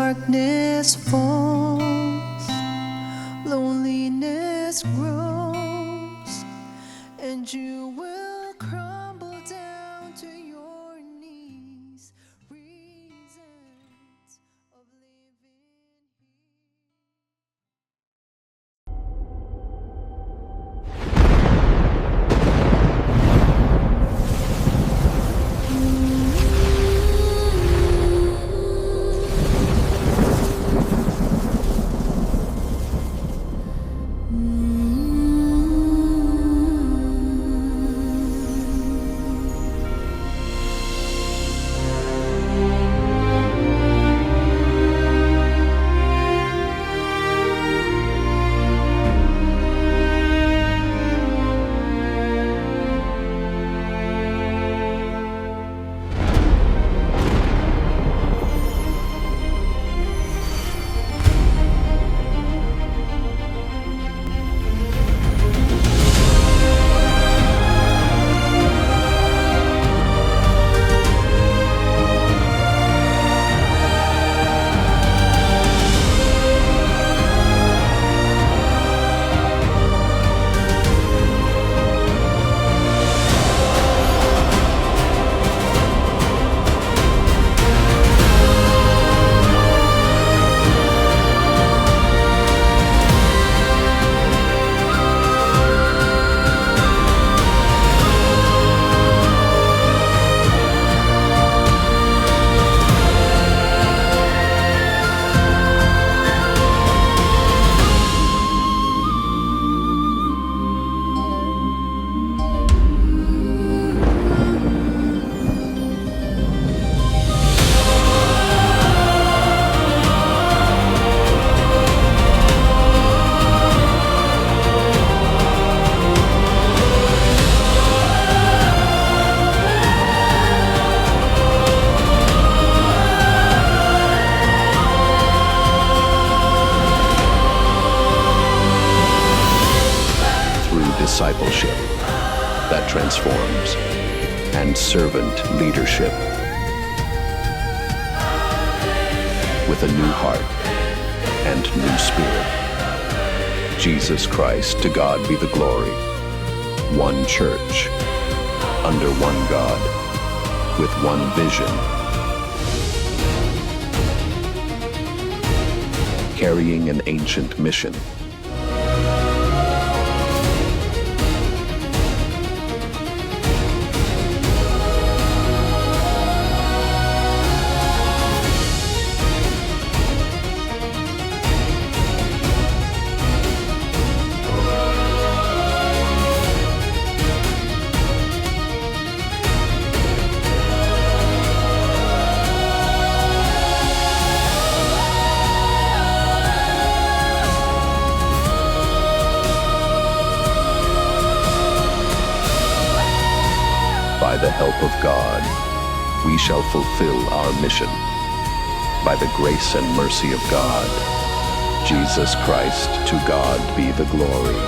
darkness falls, loneliness grows, and you will crumble down to your knees. Reasons of living here. Discipleship that transforms, and servant leadership. With a new heart and new spirit. Jesus Christ, to God be the glory. One church, under one God, with one vision. Carrying an ancient mission. By the help of God, we shall fulfill our mission. By the grace and mercy of God, Jesus Christ, to God be the glory,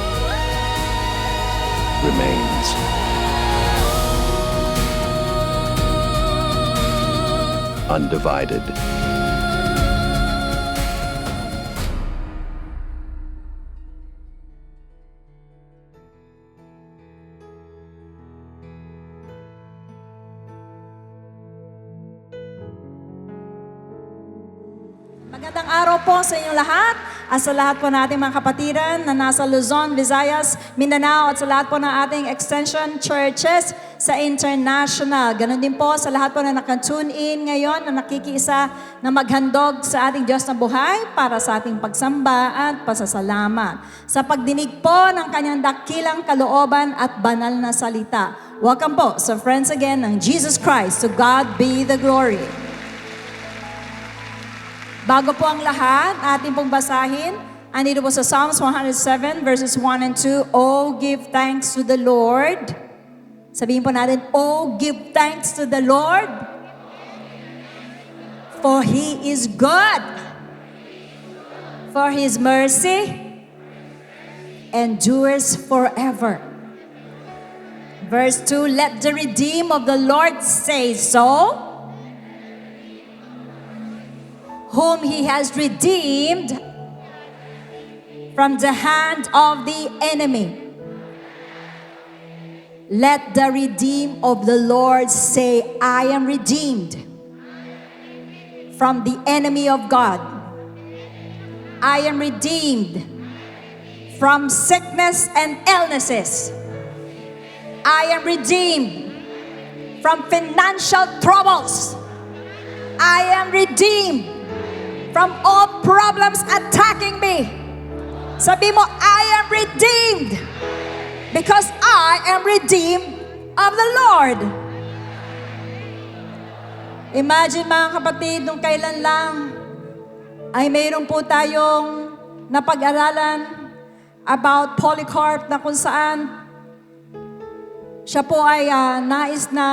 remains. Undivided. Magandang araw po sa inyong lahat at sa lahat po nating mga kapatiran na nasa Luzon, Visayas, Mindanao at sa lahat po ng ating extension churches sa international. Ganon din po sa lahat po na naka-tune in ngayon na nakikiisa na maghandog sa ating Diyos na buhay para sa ating pagsamba at pasasalamat. Sa pagdinig po ng kanyang dakilang kalooban at banal na salita. Welcome po sa Friends Again ng Jesus Christ. To God be the glory. Bago po ang lahat, ating pong basahin, andito po sa Psalms 107 verses 1 and 2, Oh, give thanks to the Lord. Sabihin po natin, Oh, give thanks to the Lord, for He is good, for His mercy endures forever. Verse 2, let the redeemed of the Lord say so. whom He has redeemed from the hand of the enemy. Let the redeemed of the Lord say, I am redeemed from the enemy of God. I am redeemed from sickness and illnesses. I am redeemed from financial troubles. I am redeemed from all problems attacking me. Sabi mo, I am redeemed because I am redeemed of the Lord. Imagine mga kapatid, nung kailan lang ay mayroon po tayong napag-aralan about Polycarp na kung saan siya po ay nais na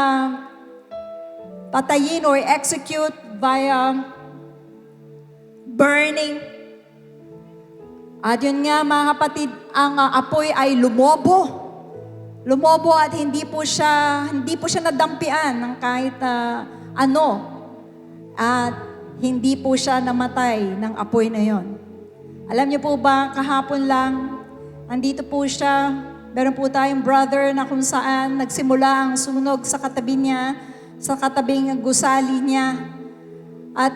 patayin or execute via burning. At yun nga mga kapatid, ang apoy ay lumobo. Lumobo at hindi po siya nadampian ng kahit ano. At hindi po siya namatay ng apoy na yon. Alam niyo po ba, kahapon lang, andito po siya, meron po tayong brother na kung saan nagsimula ang sunog sa katabi niya, sa katabing gusali niya. At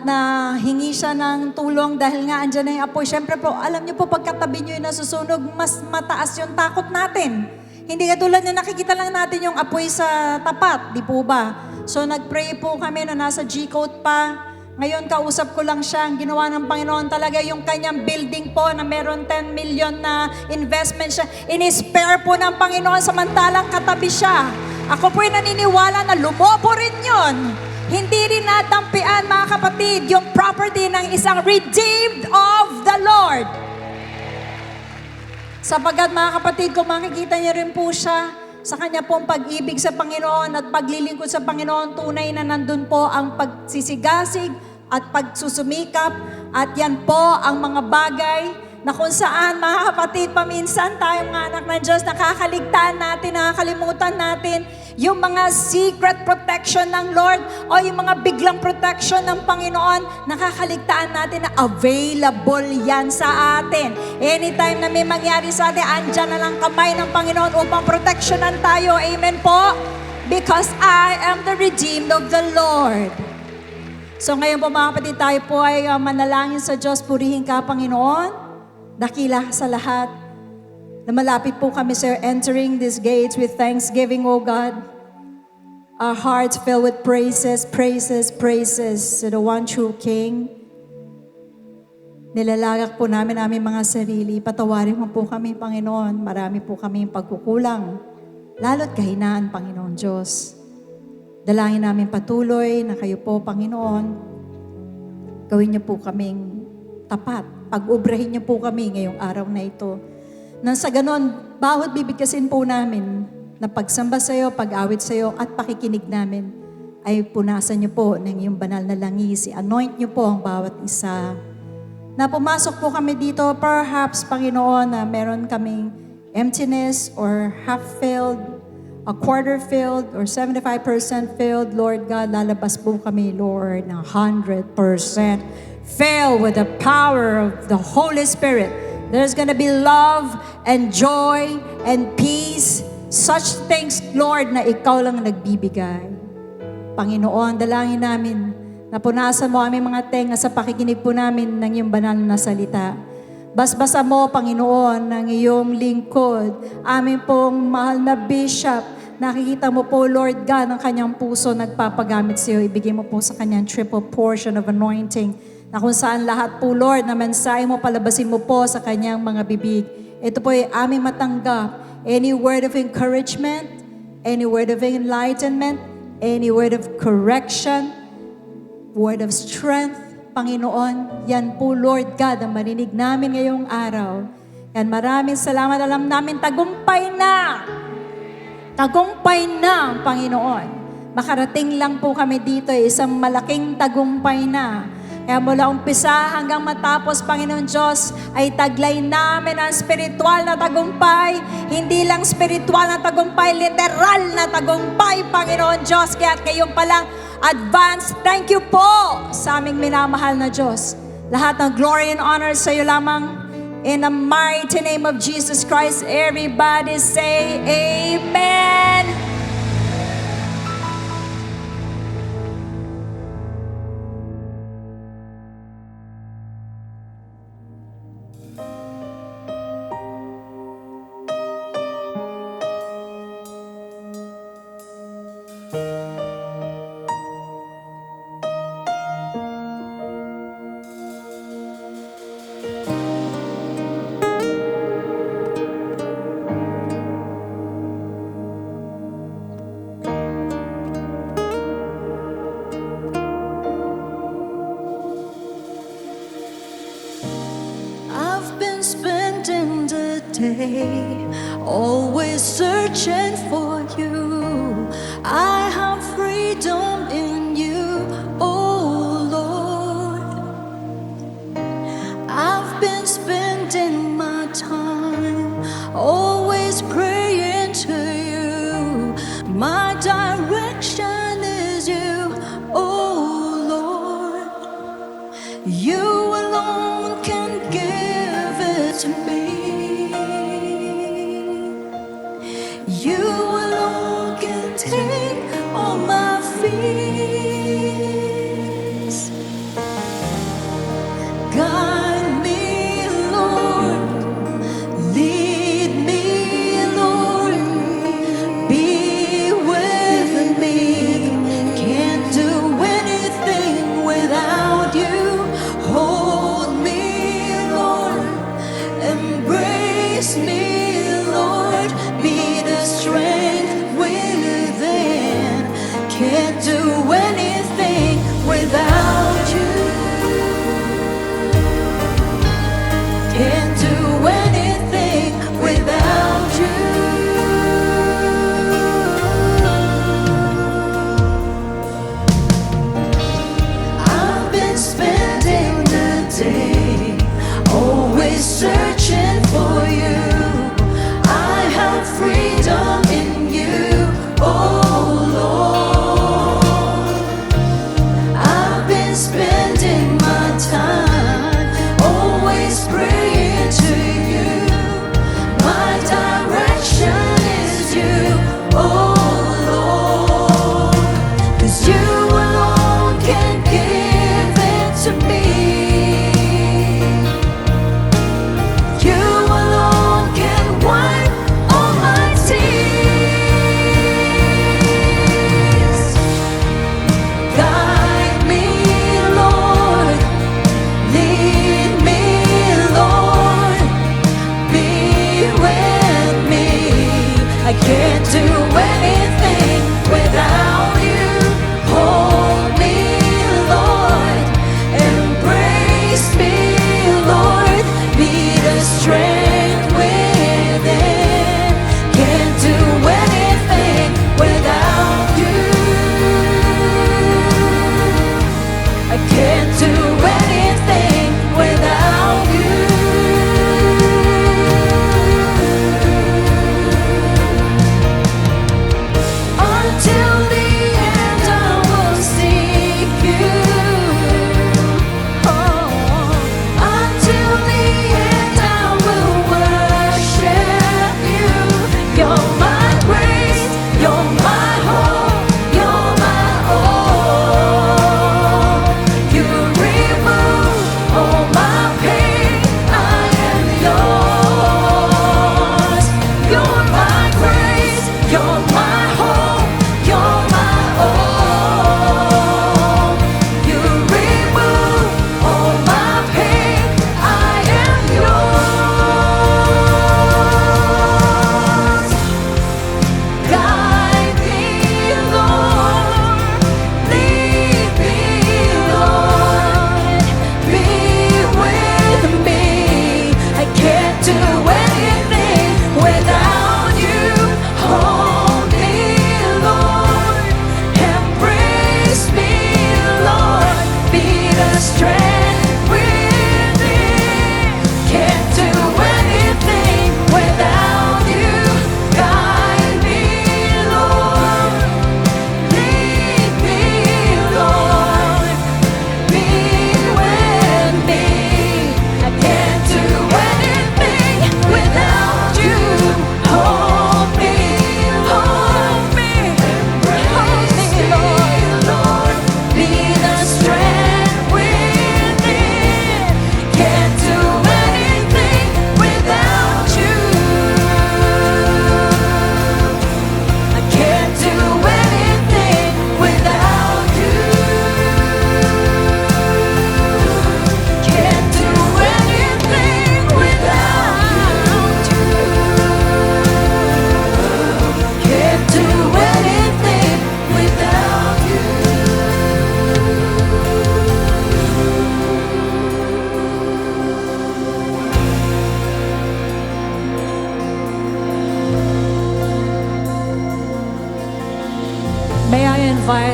hingi siya ng tulong dahil nga andyan na yung apoy. Siyempre po, alam niyo po, pagkatabi niyo yung nasusunog, mas mataas yung takot natin. Hindi katulad na nakikita lang natin yung apoy sa tapat, di po ba? So nag-pray po kami na nasa G-Code pa. Ngayon, kausap ko lang siya. Ang ginawa ng Panginoon talaga yung kanyang building po na meron 10 million na investment siya. In-spare po ng Panginoon samantalang katabi siya. Ako po'y naniniwala na lumobo rin yun. Hindi rin natampian, mga kapatid, yung property ng isang redeemed of the Lord. Sapagkat, mga kapatid, kung makikita niyo rin po siya sa kanya pong pag-ibig sa Panginoon at paglilingkod sa Panginoon, tunay na nandun po ang pagsisigasig at pagsusumikap. At yan po ang mga bagay na kung saan, mga kapatid, paminsan tayong mga anak ng Diyos, nakakaligtaan natin, nakakalimutan natin yung mga secret protection ng Lord o yung mga biglang protection ng Panginoon, nakakaligtaan natin na available yan sa atin. Anytime na may mangyari sa atin, andyan na lang kamay ng Panginoon upang proteksyonan tayo. Amen po? Because I am the redeemed of the Lord. So ngayon po mga kapatid, tayo po ay manalangin sa Diyos. Purihin ka, Panginoon. Dakila sa lahat na malapit po kami, sir, entering these gates with thanksgiving, O God. Our hearts filled with praises, praises, praises to the one true King. Nilalagak po namin aming mga sarili. Patawarin mo po kami, Panginoon. Marami po kami pagkukulang. Lalo't kahinaan, Panginoon Diyos. Dalangin namin patuloy na kayo po, Panginoon. Gawin niyo po kaming tapat. Pag-ubrahin niyo po kami ngayong araw na ito. Nang sa ganon, bawat bibigkasin po namin na pagsamba sa iyo, pag-awit sa iyo, at pakikinig namin ay punasan niyo po ng iyong banal na langis. I-anoint niyo po ang bawat isa. Na pumasok po kami dito, perhaps, Panginoon, na meron kaming emptiness or half-filled, a quarter filled, or 75% filled. Lord God, lalabas po kami, Lord, ng 100% filled with the power of the Holy Spirit. There's gonna be love and joy and peace. Such things, Lord, na ikaw lang nagbibigay. Panginoon, dalangin namin na punasan mo aming mga tenga sa pakikinig po namin ng iyong banal na salita. Basbasa mo, Panginoon, ng iyong lingkod. Amin pong mahal na bishop, nakikita mo po, Lord God, ang kanyang puso nagpapagamit sa iyo. Ibigay mo po sa kanyang triple portion of anointing na kung saan lahat po, Lord, na mensahe mo, palabasin mo po sa kanyang mga bibig. Ito po ay aming matanggap. Any word of encouragement, any word of enlightenment, any word of correction, word of strength, Panginoon, yan po, Lord God, ang marinig namin ngayong araw. Yan, maraming salamat. Alam namin, tagumpay na ang Panginoon. Makarating lang po kami dito, isang malaking tagumpay na. Kaya mula umpisa hanggang matapos, Panginoon Diyos, ay taglay namin ang spiritual na tagumpay. Hindi lang spiritual na tagumpay, literal na tagumpay, Panginoon Diyos. Kaya ngayon pa lang, Advance, thank you po sa aming minamahal na Diyos. Lahat ng glory and honor sa iyo lamang. In the mighty name of Jesus Christ, everybody say Amen. I've been spending the day always searching for you. I have freedom in you, oh Lord. I've been spending my time always praying to you. My direction is you, oh Lord. You alone can give it to me. You alone can take all my fears. Guide me, Lord. Lead me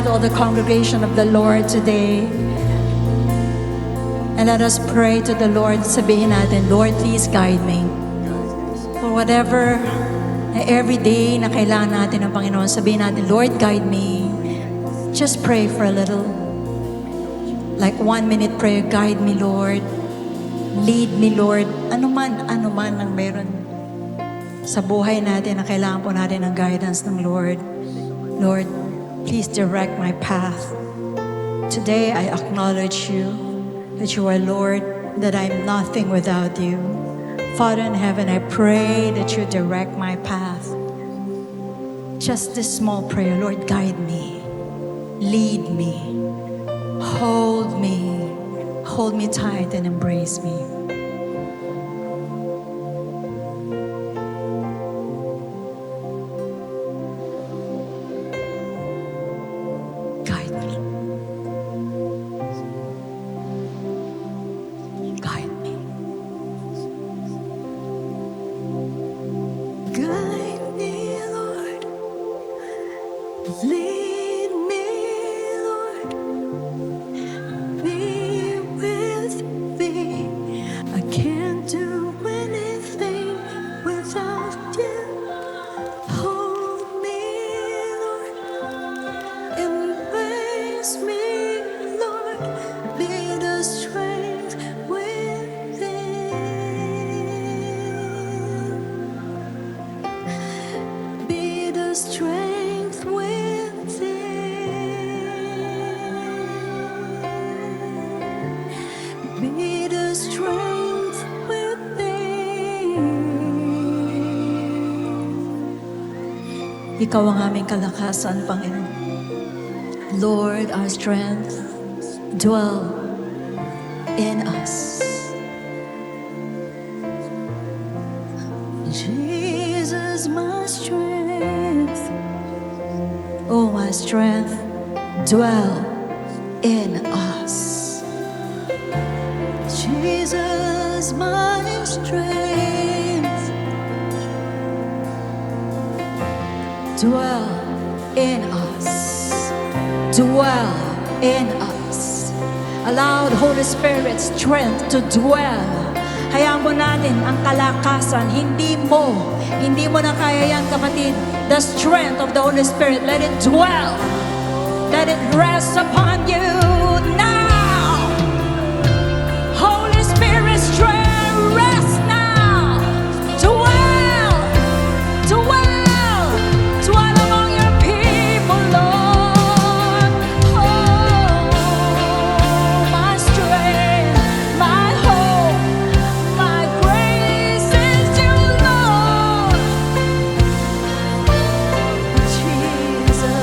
invite all the congregation of the Lord today. And let us pray to the Lord. Sabihin natin, Lord, please guide me. For whatever na every day na kailangan natin ng Panginoon, sabihin natin, Lord, guide me. Just pray for a little. Like 1 minute prayer, guide me, Lord. Lead me, Lord. Ano man ang meron sa buhay natin na kailangan po natin ng guidance ng Lord. Lord, please direct my path. Today, I acknowledge you that you are Lord, that I'm nothing without you. Father in heaven, I pray that you direct my path. Just this small prayer, Lord, guide me, lead me, hold me tight and embrace me. Guide me. Guide me. Guide me, Lord. Lead me, Lord. Be with me. I can't do anything without you. Hold me, Lord. Embrace me, Lord. Be the strength within. Be the strength within. Be the strength within. Ikaw ang aming kalakasan, Panginoon. Lord, our strength, dwell in us. Jesus, my strength. Oh, my strength, dwell in us. Jesus, my strength. Dwell in us. Dwell in us. Allow the Holy Spirit's strength to dwell. Hayaan mo natin ang kalakasan. Hindi mo na kaya yan, kapatid. The strength of the Holy Spirit, let it dwell. Let it rest upon you now. Holy Spirit, strength, rest now. Dwell. Dwell. Dwell among your people, Lord. Oh, my strength, my hope, my grace is you, Lord. Jesus.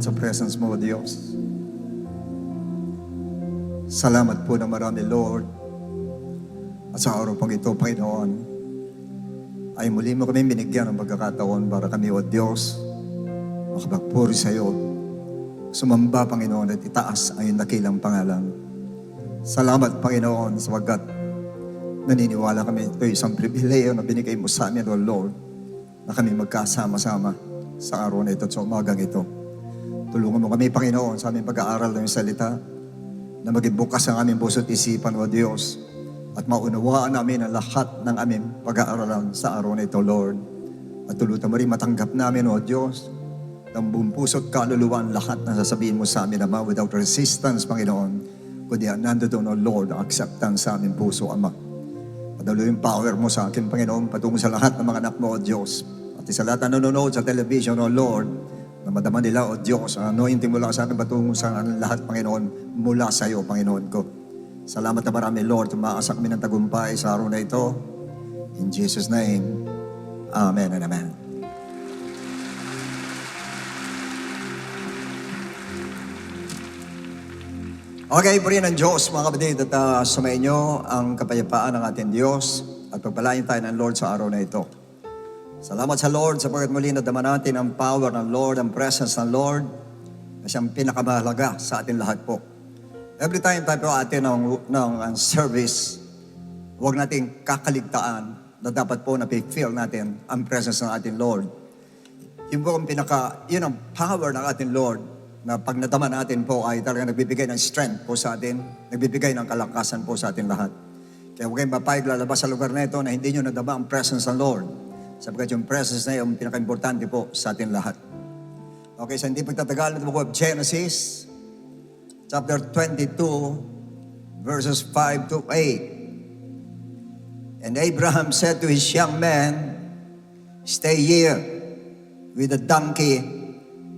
at sa presence mo, O Diyos. Salamat po na marami, Lord. At sa araw pang ito, Panginoon, ay muli mo kami binigyan ng pagkakataon para kami, O Diyos, makapagpuri sa iyo. Sumamba, Panginoon, at itaas ang iyong dakilang pangalan. Salamat, Panginoon, sapagkat naniniwala kami ito isang pribileyo na binigay mo sa amin, O Lord, na kami magkasama-sama sa araw na ito at sa umagang ito. Tulungan mo kami, Panginoon, sa aming pag-aaral ng iyong salita, na maging bukas ang aming puso at isipan, O Diyos, at maunawaan namin ang lahat ng aming pag-aaralan sa araw na ito, Lord. At tulutan mo rin matanggap namin, O Diyos, ng buong puso at kaluluwa ang lahat na sasabihin mo sa amin, Ama, without resistance, Panginoon, kundi nandoon, O Lord, ang acceptance sa aming puso, Ama. Padalo yung power mo sa akin, Panginoon, patungo sa lahat ng mga anak mo, O Diyos. At sa lahat na nanonood sa television, O Lord, na madama nila, O Diyos, ang anointing mula sa akin, patungo sa lahat, Panginoon, mula sa iyo, Panginoon ko. Salamat na marami, Lord, tumaasa kami ng tagumpay sa araw na ito. In Jesus' name, Amen and Amen. Okay, purihin ng Diyos, mga kapatid, at sumayin nyo ang kapayapaan ng ating Diyos at pagpalain tayo ng Lord sa araw na ito. Salamat sa Lord sapagkat muli nadama natin ang power ng Lord, ang presence ng Lord na siyang pinakamahalaga sa ating lahat po. Every time tayo po atin ng service, huwag nating kakaligtaan na dapat po na-feel natin ang presence ng ating Lord. Yun po ang yun ang power ng ating Lord na pag nadama natin po ay talagang nagbibigay ng strength po sa atin, nagbibigay ng kalakasan po sa atin lahat. Kaya huwag kayong mapayag lalabas sa lugar na ito na hindi nyo nadama ang presence ng Lord. Sapagkat yung presence na yung pinaka-importante po sa atin lahat. Okay, so hindi pagtatagal na book of Genesis, chapter 22, verses 5 to 8. And Abraham said to his young man, "Stay here with the donkey,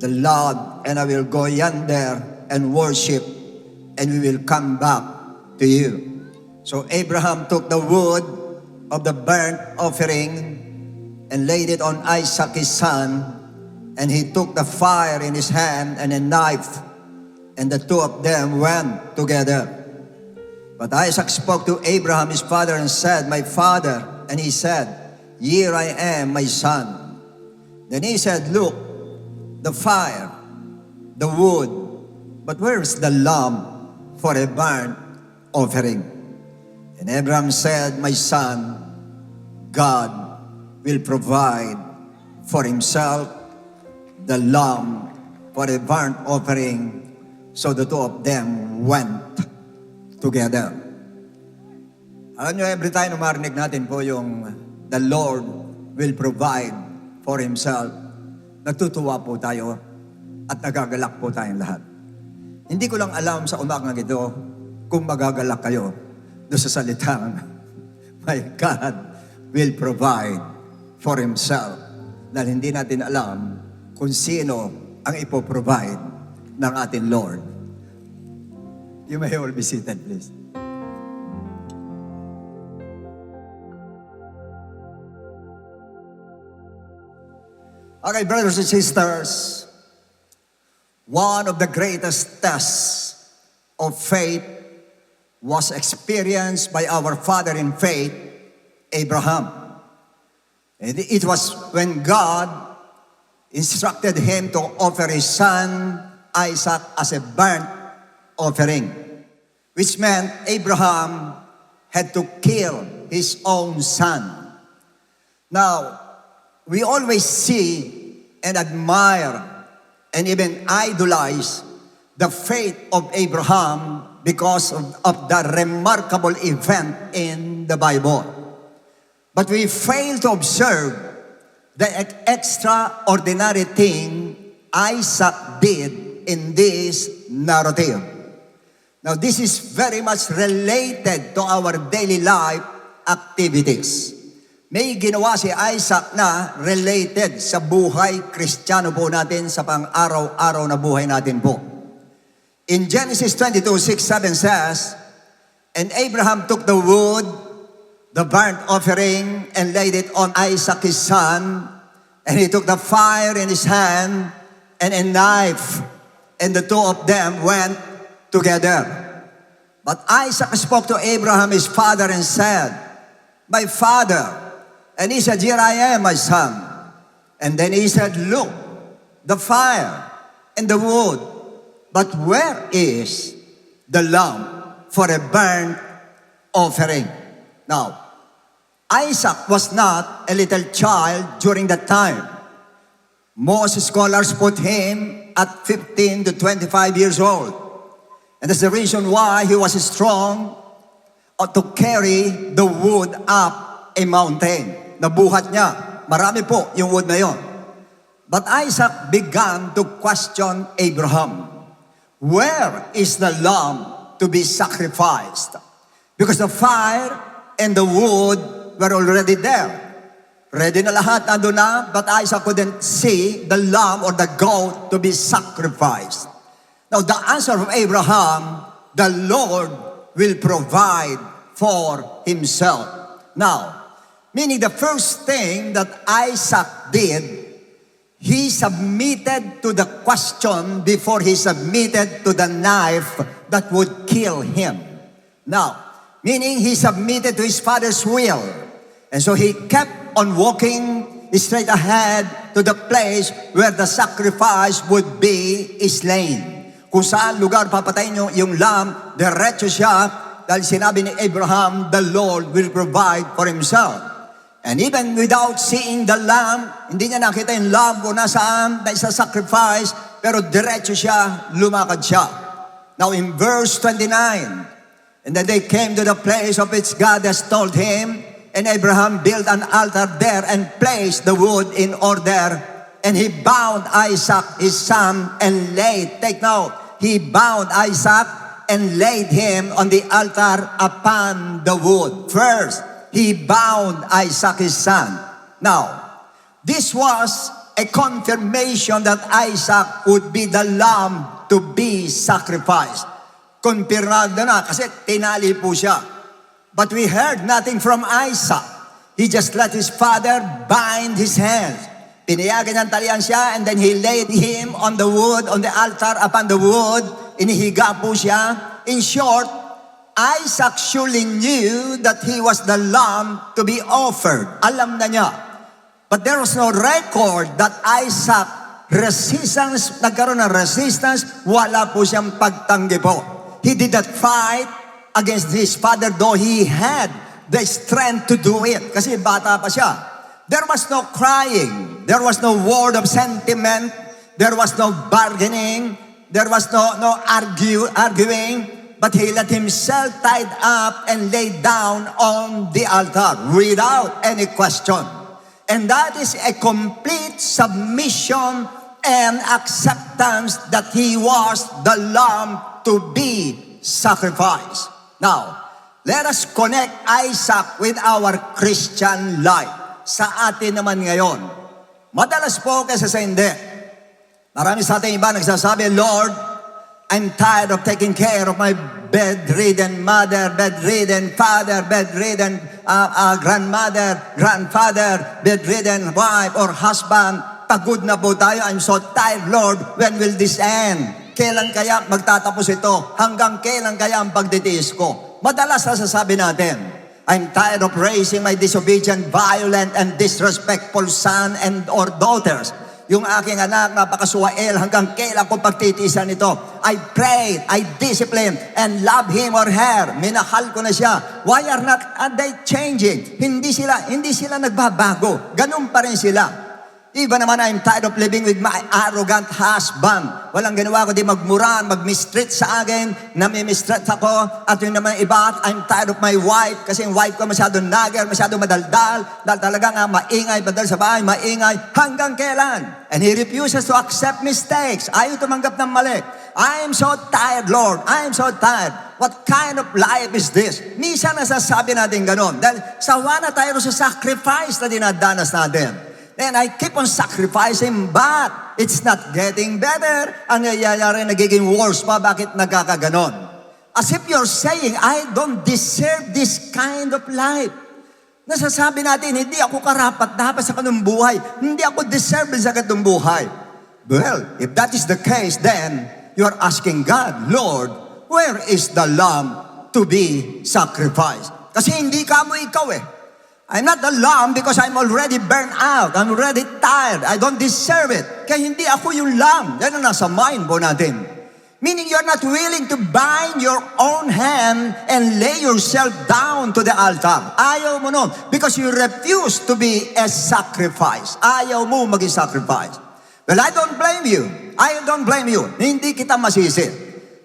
the lad, and I will go yonder and worship, and we will come back to you." So Abraham took the wood of the burnt offering and laid it on Isaac his son, and he took the fire in his hand and a knife, and the two of them went together. But Isaac spoke to Abraham his father and said, "My father." And he said, "Here I am, my son." Then he said, "Look, the fire, the wood, but where's the lamb for a burnt offering?" And Abraham said, "My son, God will provide for himself the lamb for a burnt offering." So the two of them went together. Alam nyo, every time na marinig natin po yung the Lord will provide for himself, natutuwa po tayo at nagagalak po tayong lahat. Hindi ko lang alam sa umagang ito kung magagalak kayo doon sa salitang, "My God will provide for himself." Dahil hindi natin alam kung sino ang ipoprovide ng ating Lord. You may all be seated, please. Okay, brothers and sisters, one of the greatest tests of faith was experienced by our father in faith, Abraham. And it was when God instructed him to offer his son Isaac as a burnt offering, which meant Abraham had to kill his own son. Now, we always see and admire and even idolize the faith of Abraham because of the remarkable event in the Bible. But we fail to observe the extraordinary thing Isaac did in this narrative. Now, this is very much related to our daily life activities. May ginawa si Isaac na related sa buhay Kristiyano po natin, sa pang-araw-araw na buhay natin po. In Genesis 22:6-7 says, "And Abraham took the wood, the burnt offering, and laid it on Isaac his son, and he took the fire in his hand, and a knife, and the two of them went together. But Isaac spoke to Abraham, his father, and said, "My father." And he said, "Here I am, my son." And then he said, "Look, the fire and the wood, but where is the lamb for a burnt offering?" Now, Isaac was not a little child during that time. Most scholars put him at 15 to 25 years old. And that's the reason why he was strong to carry the wood up a mountain. Nabuhat niya. Marami po yung wood na yon. But Isaac began to question Abraham. Where is the lamb to be sacrificed? Because the fire and the wood were already there. Ready na lahat, nandun na, but Isaac couldn't see the lamb or the goat to be sacrificed. Now, the answer of Abraham, the Lord will provide for himself. Now, meaning the first thing that Isaac did, he submitted to the question before he submitted to the knife that would kill him. Now, meaning he submitted to his father's will. And so he kept on walking straight ahead to the place where the sacrifice would be slain. Kung saan lugar papatayin yung lamb, diretso siya dahil sinabi ni Abraham, the Lord will provide for himself. And even without seeing the lamb, hindi niya nakita yung lamb kung nasaan na isa-sacrifice, pero diretso siya, lumakad siya. Now in verse 29, and then they came to the place of which God has told him, and Abraham built an altar there and placed the wood in order. And he bound Isaac, his son, and take note, he bound Isaac and laid him on the altar upon the wood. First, he bound Isaac, his son. Now, this was a confirmation that Isaac would be the lamb to be sacrificed. Konfirmado na kasi tinali po siya. But we heard nothing from Isaac. He just let his father bind his hands. Pinayagan niyang talian siya, and then he laid him on the wood, on the altar upon the wood. Inihiga po siya. In short, Isaac surely knew that he was the lamb to be offered. Alam na niya. But there was no record that Isaac nagkaroon ng resistance, wala po siyang pagtanggi po. He did not fight against his father, though he had the strength to do it. Kasi bata pa siya. There was no crying. There was no word of sentiment. There was no bargaining. There was no arguing. But he let himself tied up and laid down on the altar without any question. And that is a complete submission and acceptance that he was the lamb to be sacrificed. Now, let us connect Isaac with our Christian life. Sa atin naman ngayon. Madalas po kasi sa hindi. Marami sa ating iba nagsasabi, Lord, I'm tired of taking care of my bedridden mother, bedridden father, bedridden grandmother, grandfather, bedridden wife or husband. Pagod na po tayo. I'm so tired, Lord. When will this end? Kailan kaya magtatapos ito? Hanggang kailan kaya ang pagtitiis ko? Madalas nasasabi natin, I'm tired of raising my disobedient, violent, and disrespectful son and or daughters. Yung aking anak, napakasuwael, hanggang kailan ko pagtitiisan ito? I prayed, I disciplined, and love him or her. Minahal ko na siya. Why are they changing? Hindi sila nagbabago. Ganun pa rin sila. Even naman, I'm tired of living with my arrogant husband. Walang ginawa ko di magmura, mag-mistreat sa akin, nami-mistreat ako. At yun naman iba, I'm tired of my wife, kasi yung wife ko masyadong nagger, masyadong madaldal, dahil talaga nga maingay, badal sa bahay, maingay, hanggang kailan? And he refuses to accept mistakes. Ayaw tumanggap ng mali. I'm so tired, Lord. I'm so tired. What kind of life is this? Minsan nasasabi natin ganon. Dahil sawa na tayo sa sacrifice na dinadanas natin. And I keep on sacrificing, but it's not getting better. Ang nangyayari, nagiging worse pa. Bakit nagkakaganon? As if you're saying, I don't deserve this kind of life. Nasasabi natin, hindi ako karapat-dapat sa kanong buhay. Hindi ako deserve sa kanong buhay. Well, if that is the case, then you are asking God, Lord, where is the lamb to be sacrificed? Kasi hindi ka mo ikaw eh. I'm not the lamb because I'm already burned out. I'm already tired. I don't deserve it. Kaya hindi ako yung lamb. Yan ang nasa mind po natin. Meaning you're not willing to bind your own hand and lay yourself down to the altar. Ayaw mo nun. Because you refuse to be a sacrifice. Ayaw mo maging sacrifice. Well, I don't blame you. I don't blame you. Hindi kita masisi.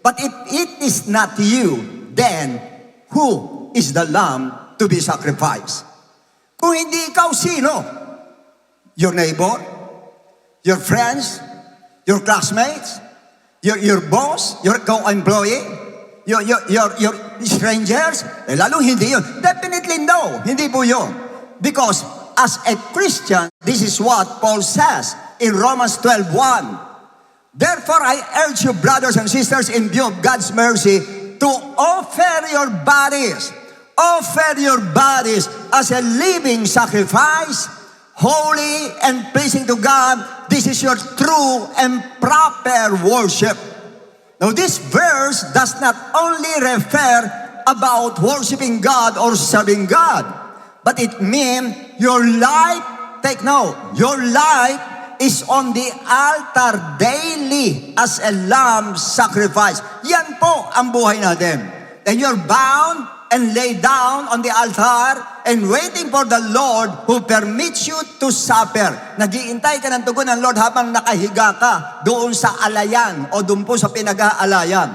But if it is not you, then who is the lamb to be sacrificed? Kung hindi ikaw, sino? Your neighbor? Your friends? Your classmates? Your boss? Your co-employee? Your strangers? Eh, lalong hindi yun. Definitely no. Hindi po yun. Because as a Christian, this is what Paul says in Romans 12:1. Therefore, I urge you, brothers and sisters, in view of God's mercy, to offer your bodies as a living sacrifice, holy and pleasing to God. This is your true and proper worship. Now, this verse does not only refer about worshiping God or serving God, but it means your life, take note, your life is on the altar daily as a lamb sacrifice. Yan po ang buhay natin. And you're bound and lay down on the altar and waiting for the Lord who permits you to suffer. Nag-iintay ka ng tugon ng Lord habang nakahiga ka doon sa alayan o doon po sa pinag-aalayan.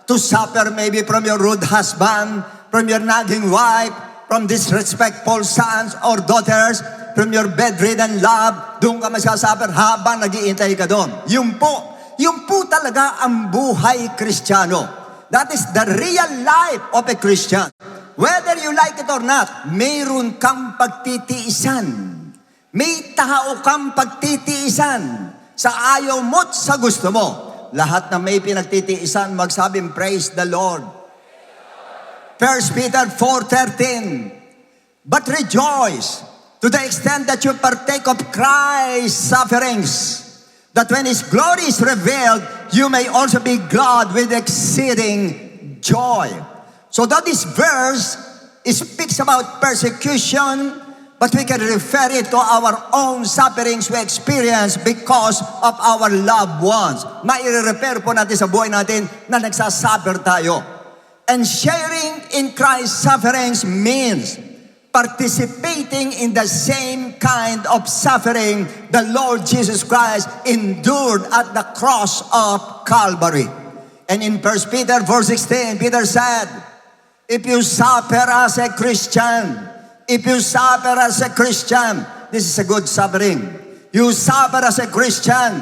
To suffer maybe from your rude husband, from your nagging wife, from disrespectful sons or daughters, from your bedridden love, doon ka masasuffer habang nag-iintay ka doon. Yun po talaga ang buhay Kristiyano. That is the real life of a Christian. Whether you like it or not, mayroon kang pagtitiisan. May tao kang pagtitiisan sa ayaw mo't sa gusto mo. Lahat na may pinagtitiisan, magsabing praise the Lord. 1 Peter 4:13. But rejoice to the extent that you partake of Christ's sufferings, that when His glory is revealed, you may also be glad with exceeding joy. So that this verse speaks about persecution, but we can refer it to our own sufferings we experience because of our loved ones. Mai-refer po natin sa buhay natin na nagsasuffer tayo. And sharing in Christ's sufferings means participating in the same kind of suffering the Lord Jesus Christ endured at the cross of Calvary. And in 1 Peter 4:16, Peter said, if you suffer as a Christian, this is a good suffering. You suffer as a Christian,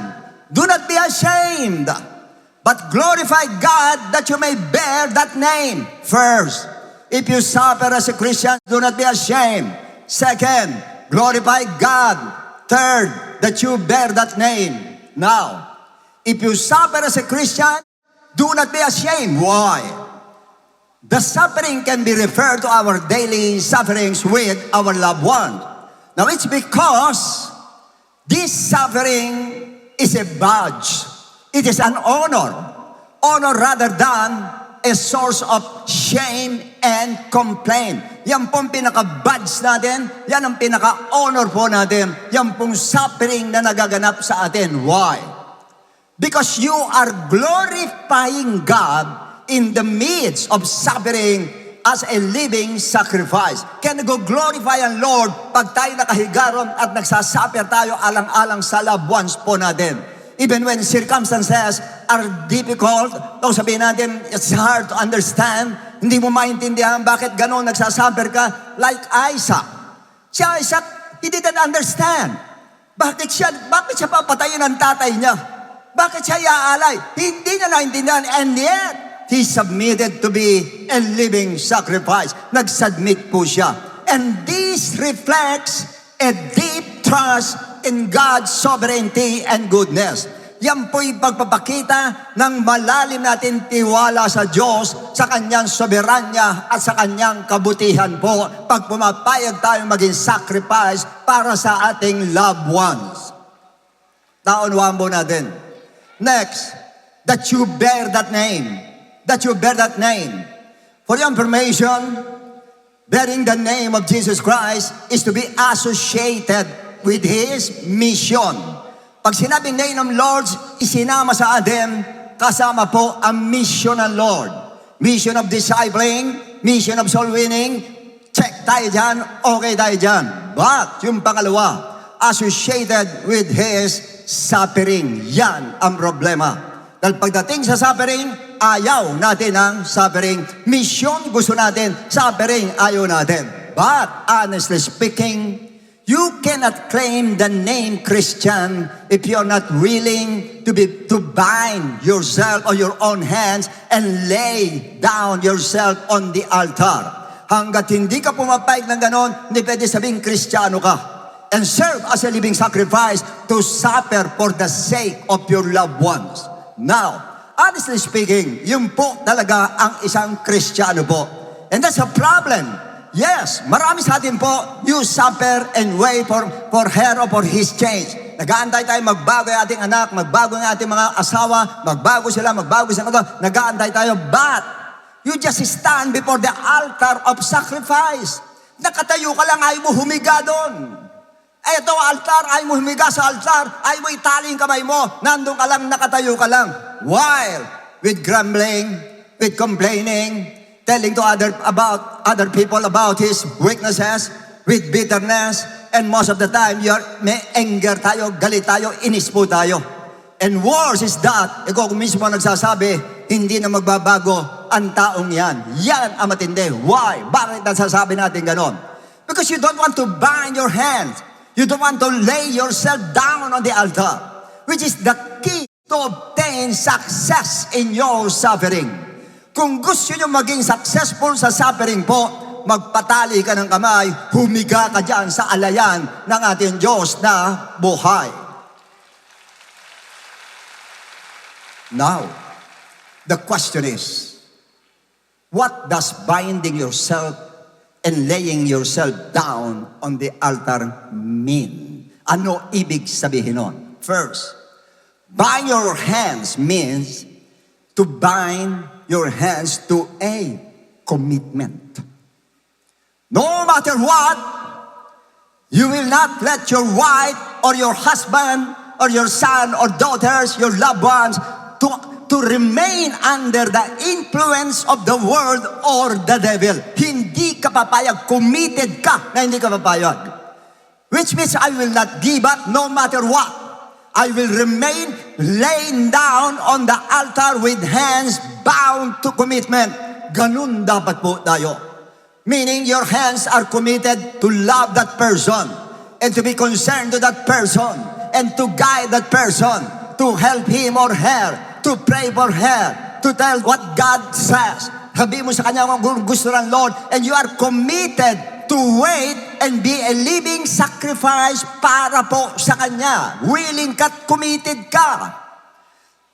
do not be ashamed, but glorify God that you may bear that name. First, if you suffer as a Christian, do not be ashamed. Second, glorify God. Third, that you bear that name. Now, if you suffer as a Christian, do not be ashamed. Why? The suffering can be referred to our daily sufferings with our loved ones. Now, it's because this suffering is a badge. It is an honor. Honor rather than a source of shame and complaint. Yan pong pinaka-badge natin, yan ang pinaka-honor po natin, yan pong suffering na nagaganap sa atin. Why? Because you are glorifying God in the midst of suffering as a living sacrifice. Kaya nag-glorify ang Lord pag tayo nakahigaron at nagsasuffer tayo alang-alang sa loved ones po natin. Even when circumstances are difficult, o sabihin natin, it's hard to understand, hindi mo maintindihan bakit gano'n nagsasuffer ka, like Isaac. Si Isaac, he didn't understand. Bakit siya papatayin ng tatay niya? Bakit siya iaalay? Hindi niya naintindihan, and yet, he submitted to be a living sacrifice. Nag-submit po siya. And this reflects a deep trust in God's sovereignty and goodness. Yan po'y pagpapakita ng malalim natin tiwala sa Diyos, sa Kanyang soberanya at sa Kanyang kabutihan po pag pumapayag tayo maging sacrifice para sa ating loved ones. Naunawaan po natin. Next, that you bear that name. That you bear that name. For your information, bearing the name of Jesus Christ is to be associated with His mission. Pag sinabing name ng Lord, isinama sa atin, kasama po ang mission ng Lord. Mission of discipling, mission of soul winning, check tayo dyan, okay tayo dyan. But yung pangalawa, associated with His suffering. Yan ang problema. Dahil pagdating sa suffering, ayaw natin ang suffering. Mission, gusto natin. Suffering, ayaw natin. But honestly speaking, you cannot claim the name Christian if you're not willing to bind yourself on your own hands and lay down yourself on the altar. Hanggat hindi ka pumapayag ng ganon, hindi pwede sabing Kristiyano ka. And serve as a living sacrifice to suffer for the sake of your loved ones. Now, honestly speaking, yun po talaga ang isang Kristiyano po. And that's a problem. Yes, marami sa atin po, you suffer and wait for her or for his change. Nag-aantay tayo, magbago yung ating anak, magbago yung ating mga asawa, magbago sila. Nag-aantay tayo, but you just stand before the altar of sacrifice. Nakatayo ka lang, ayaw mo humiga doon. Ito altar, ayaw mo humiga sa altar, ayaw mo itali yung kamay mo, nandun ka lang, nakatayo ka lang. While with grumbling, with complaining, telling to other people about his weaknesses, with bitterness, and most of the time, may anger tayo, galit tayo, inis po tayo. And worse is that, ikaw kung mismo nagsasabi, hindi na magbabago ang taong yan. Yan ang matindi. Why? Bakit nasasabi natin ganon? Because you don't want to bind your hands. You don't want to lay yourself down on the altar, which is the key to obtain success in your suffering. Kung gusto nyo maging successful sa suffering po, magpatali ka ng kamay, humiga ka dyan sa alayan ng ating Diyos na buhay. Now, the question is, what does binding yourself and laying yourself down on the altar mean? Ano ibig sabihin nun? First, bind your hands means to bind your hands to a commitment. No matter what, you will not let your wife or your husband or your son or daughters, your loved ones, to remain under the influence of the world or the devil. Hindi ka papayag, committed ka na hindi ka papayag. Which means I will not give up no matter what. I will remain laying down on the altar with hands bound to commitment. Ganun dapat po tayo. Meaning your hands are committed to love that person and to be concerned to that person and to guide that person, to help him or her, to pray for her, to tell what God says. Sabi mo sa kanya kung gusto ng Lord, and you are committed to wait and be a living sacrifice para po sa kanya. Willing ka, committed ka.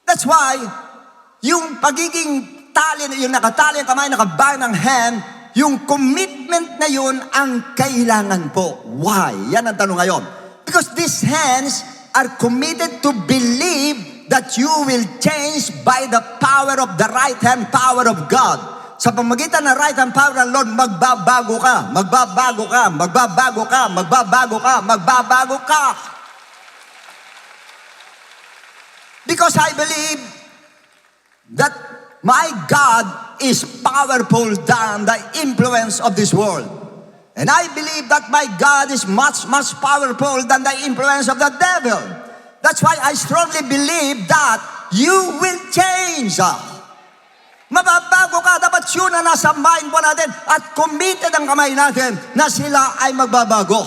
That's why, yung pagiging tali, yung nakatali ang kamay, nakabind ng hand, yung commitment na yun ang kailangan po. Why? Yan ang tanong ngayon. Because these hands are committed to believe that you will change by the power of the right hand power of God. Sa pamagitan ng right hand power ng Lord, magbabago ka, magbabago ka, magbabago ka, magbabago ka, magbabago ka. Because I believe that my God is powerful than the influence of this world. And I believe that my God is much, much powerful than the influence of the devil. That's why I strongly believe that you will change. Mababago ka, dapat yun na nasa mind po natin at committed ang kamay natin na sila ay magbabago.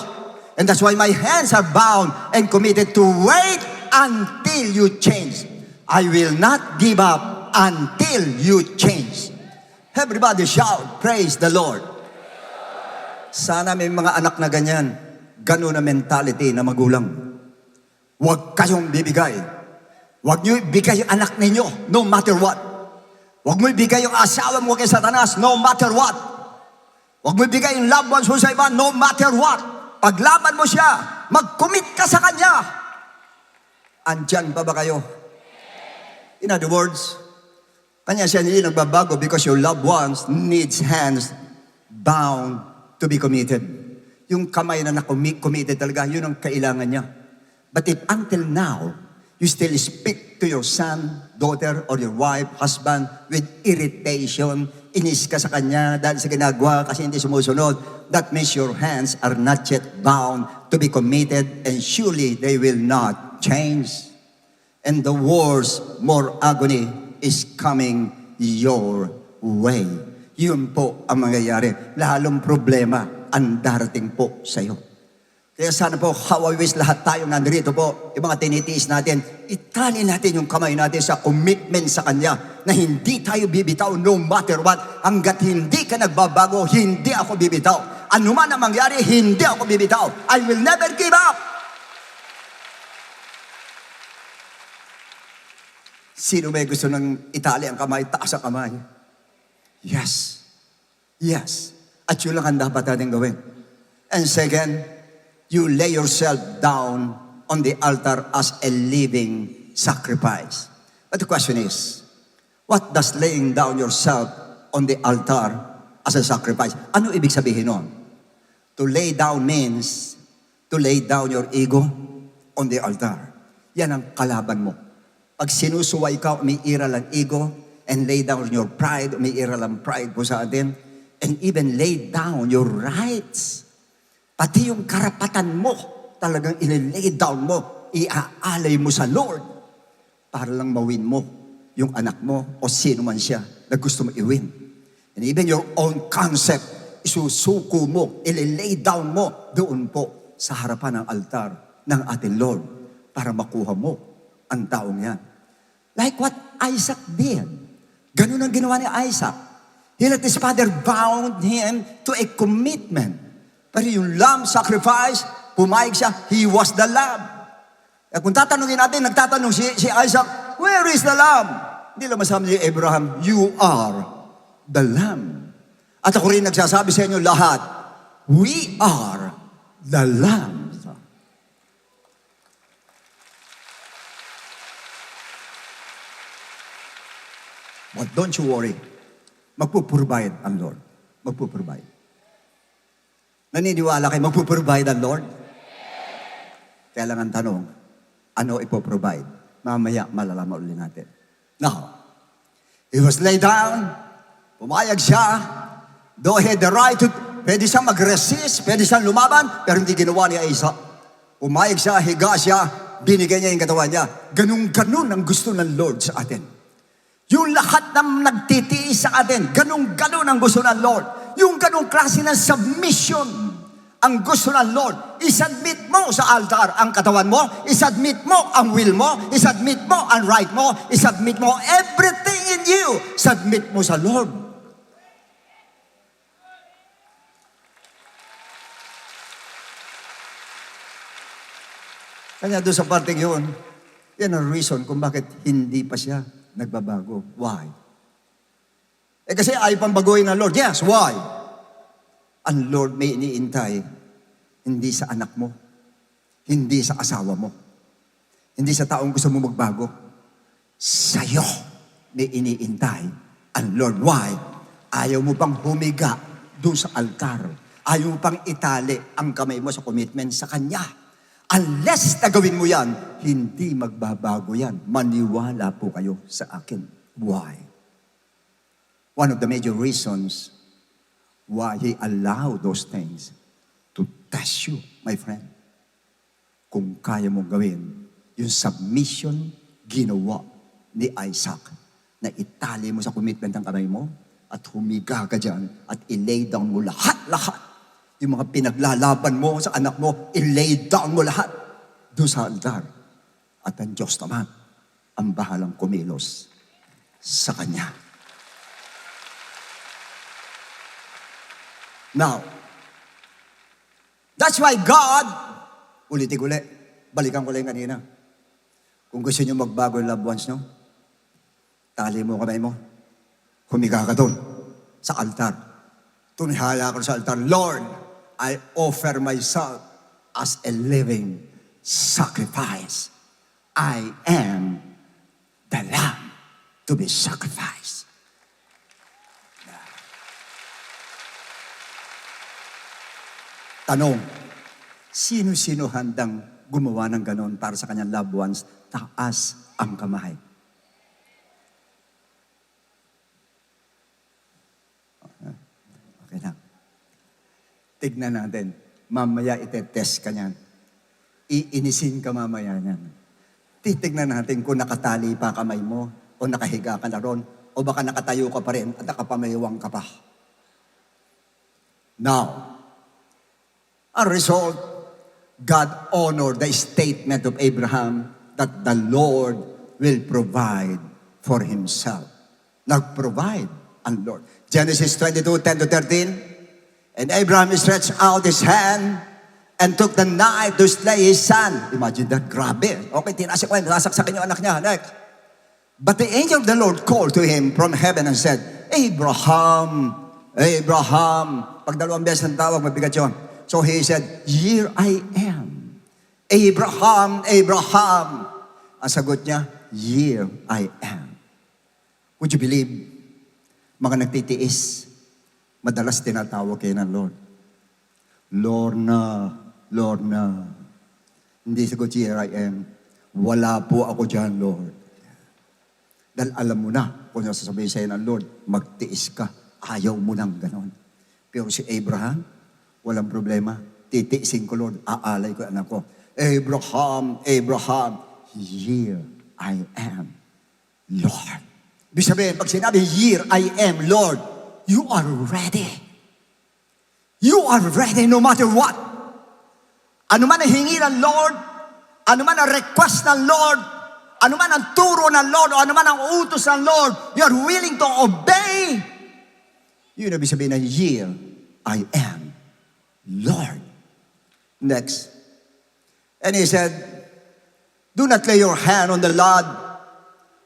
And that's why my hands are bound and committed to wait until you change. I will not give up until you change. Everybody shout, praise the Lord. Sana may mga anak na ganyan, ganun na mentality na magulang. Huwag kayong bibigay. Huwag niyo ibigay yung anak ninyo, no matter what. Huwag mo ibigay yung asawa mo kay Satanas, no matter what. Huwag mo ibigay yung loved ones mo sa iba, no matter what. Paglaban mo siya, mag-commit ka sa kanya. Andyan pa ba kayo? In other words, kanya siya hindi nagbabago because your loved ones needs hands bound to be committed. Yung kamay na committed talaga, yun ang kailangan niya. But if until now, you still speak to your son, daughter, or your wife, husband with irritation, inis ka sa kanya dahil sa ginagawa kasi hindi sumusunod, that means your hands are not yet bound to be committed and surely they will not change. And the worst, more agony is coming your way. Yun po ang mangyayari. Lalong problema ang darating po sa iyo. Kaya sana po, how I wish lahat tayo nandito po, yung mga tinitiis natin, itali natin yung kamay natin sa commitment sa Kanya na hindi tayo bibitaw no matter what. Hanggat hindi ka nagbabago, hindi ako bibitaw. Ano man ang mangyari, hindi ako bibitaw. I will never give up. Sino may gusto ng itali ang kamay, taas ang kamay? Yes. Yes. At yun lang ang dapat natin gawin. And second, you lay yourself down on the altar as a living sacrifice. But the question is, what does laying down yourself on the altar as a sacrifice? Ano ibig sabihin nun? To lay down means to lay down your ego on the altar. Yan ang kalaban mo. Pag sinusuway ka, umiiral ang ego, and lay down your pride, umiiral ang pride po sa atin, and even lay down your rights. Pati yung karapatan mo, talagang ililay down mo, iaalay mo sa Lord, para lang mawin mo yung anak mo o sino man siya na gusto mo i-win. And even your own concept, isusuko mo, ililay down mo doon po sa harapan ng altar ng ating Lord para makuha mo ang taong yan. Like what Isaac did. Ganun ang ginawa ni Isaac. He let his father bound him to a commitment. Pero yung lamb sacrifice, pumayag siya, he was the lamb. Eh, kung tatanungin natin, nagtatanong si Isaac, where is the lamb? Hindi lang masabi ni Abraham, you are the lamb. At ako rin nagsasabi sa inyo lahat, we are the lamb. But don't you worry. Magpuprovide ang Lord. Magpuprovide. Naniniwala kayo, magpuprovide ang Lord? Kaya lang ang tanong, ano ipoprovide? Mamaya malalaman ulit natin. Now, he was laid down, pumayag siya, though he had the right to, pwede siyang mag-resist, pwede siyang lumaban, pero hindi ginawa ni Isaac. Pumayag siya, higa siya, binigay niya yung katawan niya. Ganun-ganun ang gusto ng Lord sa atin. Yung lahat ng nagtitiis sa atin, ganun-ganun ang gusto ng Lord. Yung ganung klase ng submission ang gusto ng Lord. Isubmit mo sa altar ang katawan mo, isubmit mo ang will mo, isubmit mo ang right mo, isubmit mo everything in you, submit mo sa Lord. Kanya doon sa parting yun, yan ang reason kung bakit hindi pa siya nagbabago. Why? Eh kasi ayaw pang baguhin ng Lord. Yes, why? Ang Lord may iniintay, hindi sa anak mo, hindi sa asawa mo, hindi sa taong gusto mo magbago. Sa'yo may iniintay ang Lord. Why? Ayaw mo pang humiga doon sa altar. Ayaw mo pang itali ang kamay mo sa commitment sa Kanya. Unless nagawin mo yan, hindi magbabago yan. Maniwala po kayo sa akin. Why? One of the major reasons why He allowed those things to test you, my friend. Kung kaya mong gawin, yung submission ginawa ni Isaac na itali mo sa commitment ng kamay mo at humiga ka dyan at ilay down mo lahat-lahat. Yung mga pinaglalaban mo sa anak mo, ilay down mo lahat doon sa altar. At ang Diyos naman, ang bahalang kumilos sa Kanya. Now, that's why God, ulit, balikan ko lang kanina. Kung gusto nyo magbago yung loved ones nyo, tali mo kamay mo, humiga ka doon sa altar. Tunihala ka sa altar, Lord, I offer myself as a living sacrifice. I am the Lamb. to be sacrificed. Tanong, sino-sino handang gumawa ng ganon para sa kanyang loved ones? Taas ang kamay. Okay na. Tignan natin. Mamaya itetest ka niyan. Iinisin ka mamaya niyan. Titignan natin kung nakatali pa kamay mo o nakahiga ka na ron o baka nakatayo ka pa rin at nakapamaywang ka pa. Now, a result, God honored the statement of Abraham that the Lord will provide for himself. Nag-provide ang Lord. Genesis 22:10-13. And Abraham stretched out his hand and took the knife to slay his son. Imagine that, grabe. Okay, tinasik ko yan, nasaksakin yung anak niya. Next. But the angel of the Lord called to him from heaven and said, Abraham, Abraham. Pag dalawang beses ang tawag, mabigat yun. So he said, here I am. Abraham, Abraham. Ang sagot niya, here I am. Would you believe, mga nagtitiis, madalas tinatawag kayo ng Lord. Lord na, Lord na. Hindi sagot, here I am. Wala po ako dyan, Lord. Dahil alam mo na, kung sasabihin sa'yo ng Lord, magtiis ka. Ayaw mo nang ganon. Pero si Abraham, walang problema. Titiisin ko, Lord. Aalay ko anak ko. Abraham, Abraham, here I am, Lord. Ibig sabihin, pag sinabi, here I am, Lord, you are ready. You are ready no matter what. Ano man ang hingi ng Lord, ano man ang request ng Lord, ano man ang turo ng Lord, o ano man ang utos ng Lord, you are willing to obey. Yun ibig sabihin na, here I am, Lord. Next. And he said, do not lay your hand on the lad.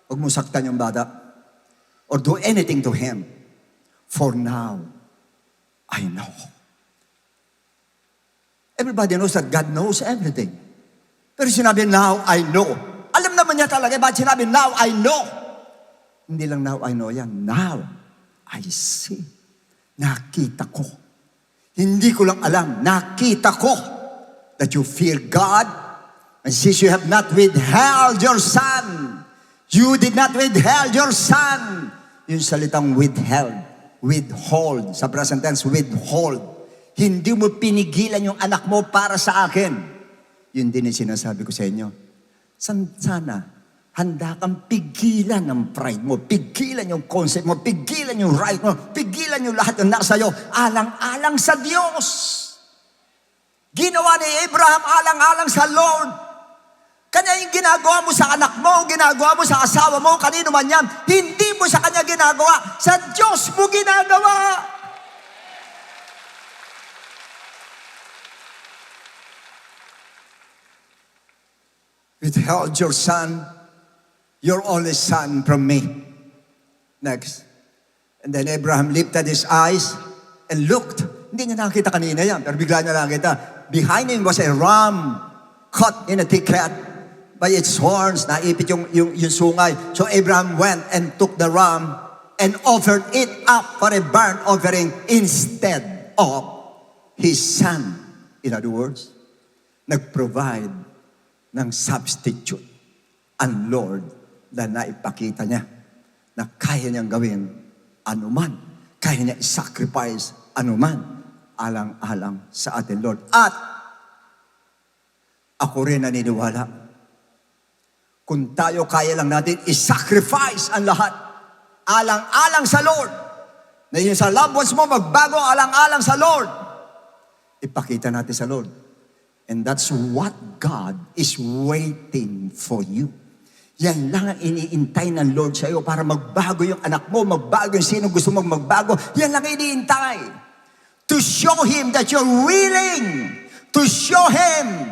Huwag mo saktan yung bata. Or do anything to him. For now, I know. Everybody knows that God knows everything. Pero sinabi, now I know. Alam naman niya talaga, bakit sinabi, now I know? Hindi lang now I know yan. Now I see. Nakita ko. Hindi ko lang alam. Nakita ko that you fear God. And since you have not withheld your son, you did not withheld your son. Yung salitang withheld. Withhold. Sa present tense, withhold. Hindi mo pinigilan yung anak mo para sa akin. Yun din yung sinasabi ko sa inyo. Sana, handa kang pigilan ng pride mo, pigilan yung concept mo, pigilan yung right mo, pigilan yung lahat ng nasa iyo, alang-alang sa Diyos. Ginawa ni Abraham alang-alang sa Lord. Kanya yung ginagawa mo sa anak mo, ginagawa mo sa asawa mo, kanino man yan, hindi mo sa kanya ginagawa, sa Diyos mo ginagawa. Withheld your son, your only son from me. Next. And then Abraham lifted his eyes and looked. Hindi niya nakita kanina yan, pero bigla niya nakita. Behind him was a ram caught in a thicket by its horns. Naipit yung sungay. So Abraham went and took the ram and offered it up for a burnt offering instead of his son. In other words, nag-provide ng substitute ang Lord na naipakita niya na kaya niyang gawin anuman, kaya niya i-sacrifice anuman, alang-alang sa atin, Lord. At ako rin naniniwala, kung tayo kaya lang natin i-sacrifice ang lahat, alang-alang sa Lord, na yun sa loved ones mo, magbago alang-alang sa Lord, ipakita natin sa Lord. And that's what God is waiting for you. Yan lang ang iniintay ng Lord sa iyo para magbago yung anak mo, magbago yung sino gusto mong magbago. Yan lang iniintay. To show Him that you're willing. To show Him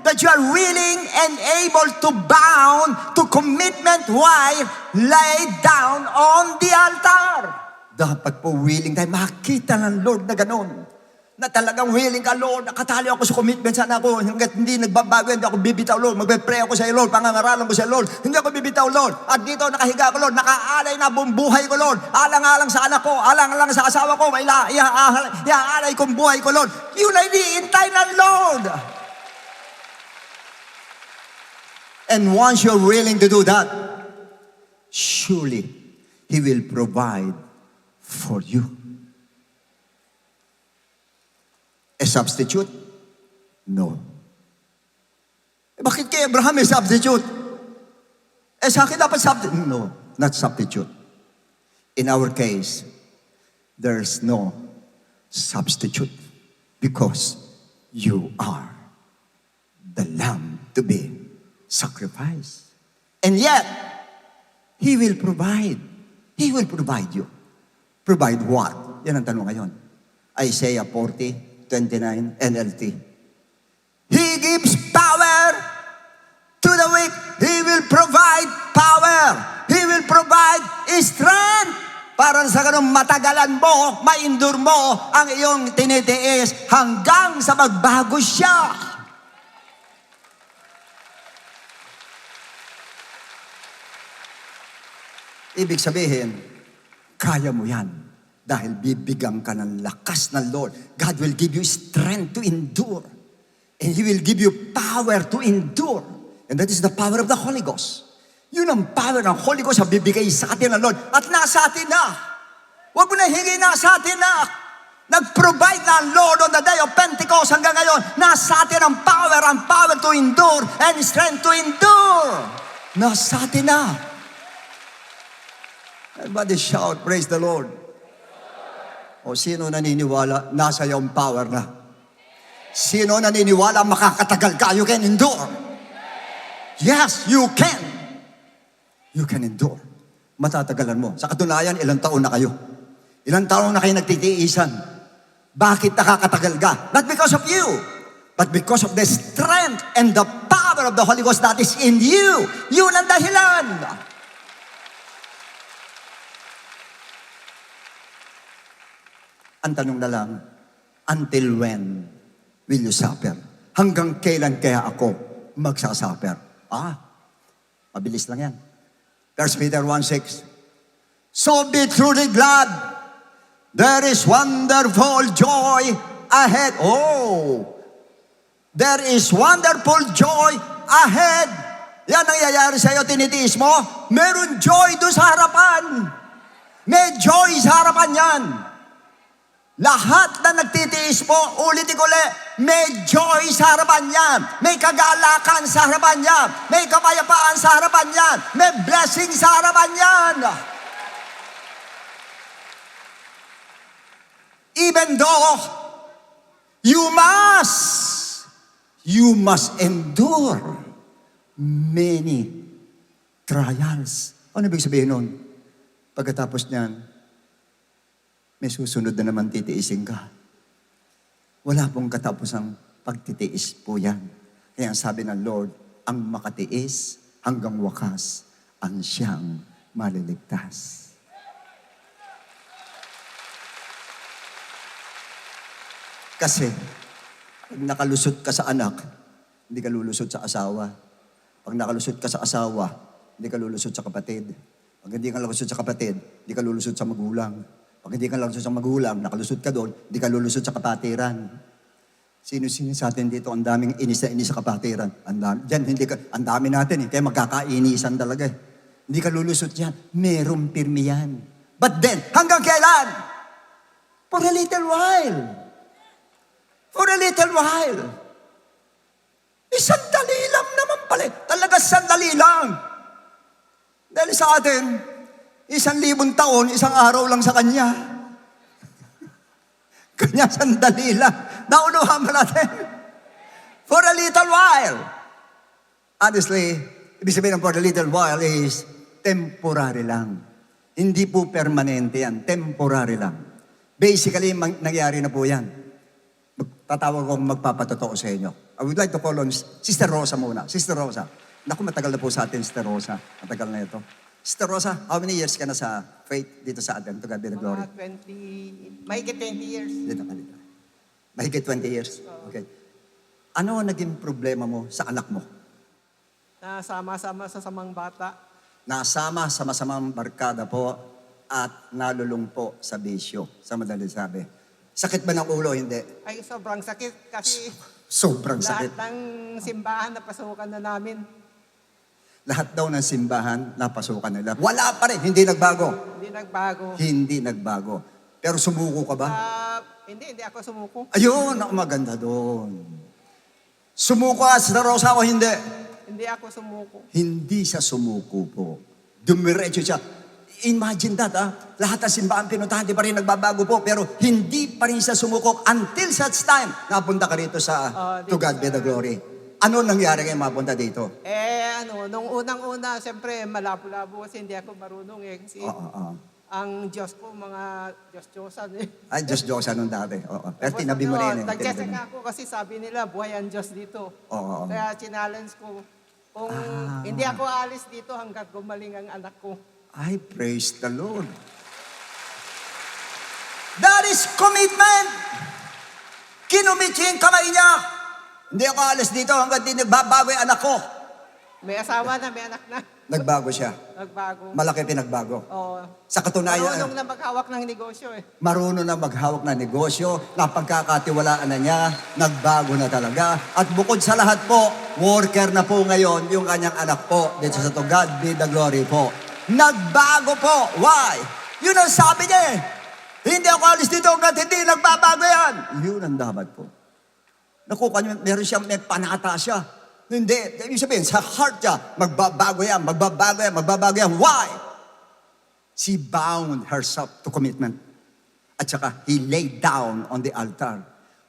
that you are willing and able to bound to commitment while laid down on the altar. Dapat po willing tayo. Makita ng Lord na ganon. Na talagang willing ka, Lord, nakatali ako sa commitment sana ako, hanggat hindi nagbabago, hindi ako bibitaw, Lord. Magpe-pray ako sa iyo, Lord. Pangangaralan ko sa iyo, Lord. Hindi ako bibitaw, Lord. At dito, nakahiga ko, Lord. Nakaalay na buong buhay ko, Lord. Alang-alang sa anak ko, alang-alang sa asawa ko, iaalay kong buhay ko, Lord. Yun ay iniintay ng Lord. And once you're willing to do that, surely, He will provide for you. A substitute? No. Bakit kay Abraham may substitute? Sa akin dapat substitute? No, not substitute. In our case, there's no substitute because you are the lamb to be sacrificed. And yet, He will provide. He will provide you. Provide what? Yan ang tanong ngayon. Isaiah 40:29 NLT. He gives power to the weak. He will provide power. He will provide strength. Para sa ganun matagalan mo, ma-endure mo ang iyong tinitiis hanggang sa magbago siya. Ibig sabihin, kaya mo yan. Dahil bibigyan ka ng lakas ng Lord. God will give you strength to endure. And He will give you power to endure. And that is the power of the Holy Ghost. Yun ang power ng Holy Ghost na bibigay sa atin ng Lord. At nasa atin na. Huwag mo na hingi, nasa atin na. Nag-provide na ang Lord on the day of Pentecost hanggang ngayon. Nasa atin ang power to endure and strength to endure. Nasa atin na. Everybody shout, praise the Lord. O sino naniniwala, nasa iyong power na? Sino naniniwala, makakatagal ka, you can endure? Yes, you can. You can endure. Matatagalan mo. Sa katunayan, ilang taon na kayo? Ilang taon na kayo nagtitiisan? Bakit nakakatagal ka? Not because of you, but because of the strength and the power of the Holy Ghost that is in you. Yun ang dahilan. Ang tanong na lang, until when will you suffer? Hanggang kailan kaya ako magsasuffer? Mabilis lang yan. 1 Peter 1:6. So be truly glad. There is wonderful joy ahead. There is wonderful joy ahead. Yan ang nangyayari sa'yo, tinitiis mo. Meron joy doon sa harapan. May joy sa harapan yan. Lahat na nagtitiis mo, ulitin ko ulit, may joy sa harapan niyan. May kagalakan sa harapan niyan. May kapayapaan sa harapan niyan. May blessing sa harapan niyan. Even though you must endure many trials. Ano ibig sabihin nun? Pagkatapos niyan, may susunod na naman titiisin ka. Wala pong katapusang pagtitiis po yan. Kaya ang sabi ng Lord, ang makatiis hanggang wakas, ang siyang maliligtas. Kasi, pag nakalusot ka sa anak, hindi ka lulusot sa asawa. Pag nakalusot ka sa asawa, hindi ka lulusot sa kapatid. Pag hindi ka lulusot sa kapatid, hindi ka lulusot sa magulang. Pag hindi ka lulusot sa magulang, nakalusot ka doon, hindi ka lulusot sa kapatiran. Sino-sino sa atin dito, ang daming inis na inis sa kapatiran. Ang dami natin kaya magkakainisan talaga. Hindi ka lulusot yan. Merong pirmi yan. But then, hanggang kailan? For a little while. For a little while. Sandali lang naman pala. Talaga sandali lang. Dahil sa atin, 1,000 taon, isang araw lang sa Kanya. Kanya sandali lang. Naunawahan mo natin. For a little while. Honestly, ibig sabihin ng for a little while is temporary lang. Hindi po permanente yan. Temporary lang. Basically, nangyari na po yan. Tatawag akong magpapatotoo sa inyo. I would like to call on Sister Rosa muna. Sister Rosa. Naku, matagal na po sa atin, Sister Rosa. Matagal na ito. Sister Rosa, how many years ka na sa faith dito sa atin? To God be the glory. Mga 20, mahigit 20 years. Dito ka dito. Mahigit 20 years. Okay. Ano ang naging problema mo sa anak mo? Nasama-sama sa samang bata. Nasama sa masamang barkada po at nalulungpo sa bisyo, sa madaling sabi. Sakit ba ng ulo? Hindi. Ay, sobrang sakit kasi Sobrang lahat sakit. ng simbahan na pasukan na namin. Lahat daw ng simbahan, napasukan nila. Wala pa rin, hindi nagbago. Hindi nagbago. Hindi nagbago. Pero sumuko ka ba? Hindi ako sumuko. Ayun, ako maganda doon. Sumuko ka sa Rosa o hindi? Hindi ako sumuko. Hindi siya sumuko po. Dumiretso siya. Imagine that, lahat ng simbahan pinuntahan, di pa rin nagbabago po, pero hindi pa rin siya sumuko until such time napunta ka rito sa To God Be the Glory. Ano nangyari ngayon mapunta dito? Nung unang-una, siyempre, malabo-labo kasi hindi ako marunong eh. Kasi ang Diyos ko, mga Diyos-Diyosan eh. Ay, Diyos-Diyosan nung dati. Pero tinabi mo rin. Nag-check ako kasi sabi nila, buhay ang Diyos dito. Oo. Kaya challenge ko, kung hindi ako alis dito hanggang gumaling ang anak ko. Ay, praise the Lord. That is commitment. Kinumit niya yung kamay niya. Hindi ako alis dito hanggang di nagbabago yung anak ko. May asawa na, may anak na. Nagbago siya. Nagbago. Malaki pinagbago. Oo. Sa katunayan, Marunong na maghawak ng negosyo eh. marunong na maghawak ng negosyo, napagkakatiwalaan na niya, nagbago na talaga. At bukod sa lahat po, worker na po ngayon yung kanyang anak po. Dito sa To God Be the Glory po. Nagbago po. Why? Yun ang sabi niya eh. Hindi ako alis dito hanggang hindi nagbabago yan. Yun ang dapat po. Naku, meron siyang, may panata siya. Hindi. Ibig sabihin, sa heart niya, magbabago yan, magbabago yan, magbabago yan. Why? She bound herself to commitment. At saka, he laid down on the altar.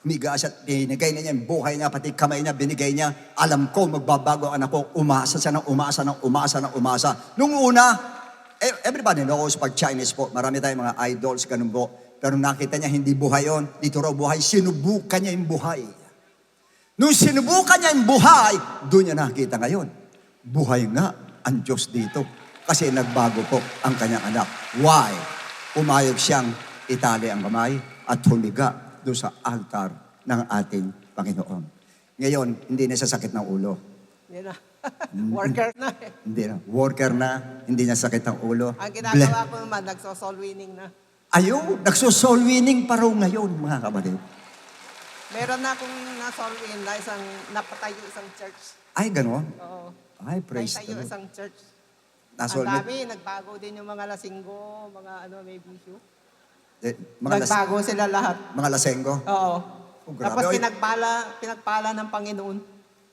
Humiga siya, binigay na niya yung buhay niya, pati kamay niya, binigay niya. Alam ko, magbabago ang anak ko. Umasa siya ng umasa, ng umasa, ng umasa. Nung una, everybody knows pag Chinese po, marami tayong mga idols, ganun po. Pero nakita niya, hindi buhay yon. Dito raw buhay, sinubukan niya yung buhay. Nung sinubukan niya yung buhay, doon niya nakita ngayon. Buhay nga ang Diyos dito. Kasi nagbago po ang kanyang anak. Why? Umayog siyang itali ang kamay at humiga doon sa altar ng ating Panginoon. Ngayon, hindi na siya sakit ng ulo. Yan na. Worker na eh. Hindi na. Worker na, hindi niya sakit ng ulo. Ang ginagawa ko naman, nagso-soul winning na. Ayun, nagso-soul winning pa raw ngayon, mga kapatid. Meron na akong na-soul win na napatayo isang church. Ay, gano'n? Oo. Ay, praise the Naitayo Lord. isang church. Nasoul Ang dami, nagbago din yung mga lasinggo, mga may bisyo. mga Nagbago sila lahat. mga lasenggo. Oo. Oh, grabe. Tapos Oy. pinagpala ng Panginoon.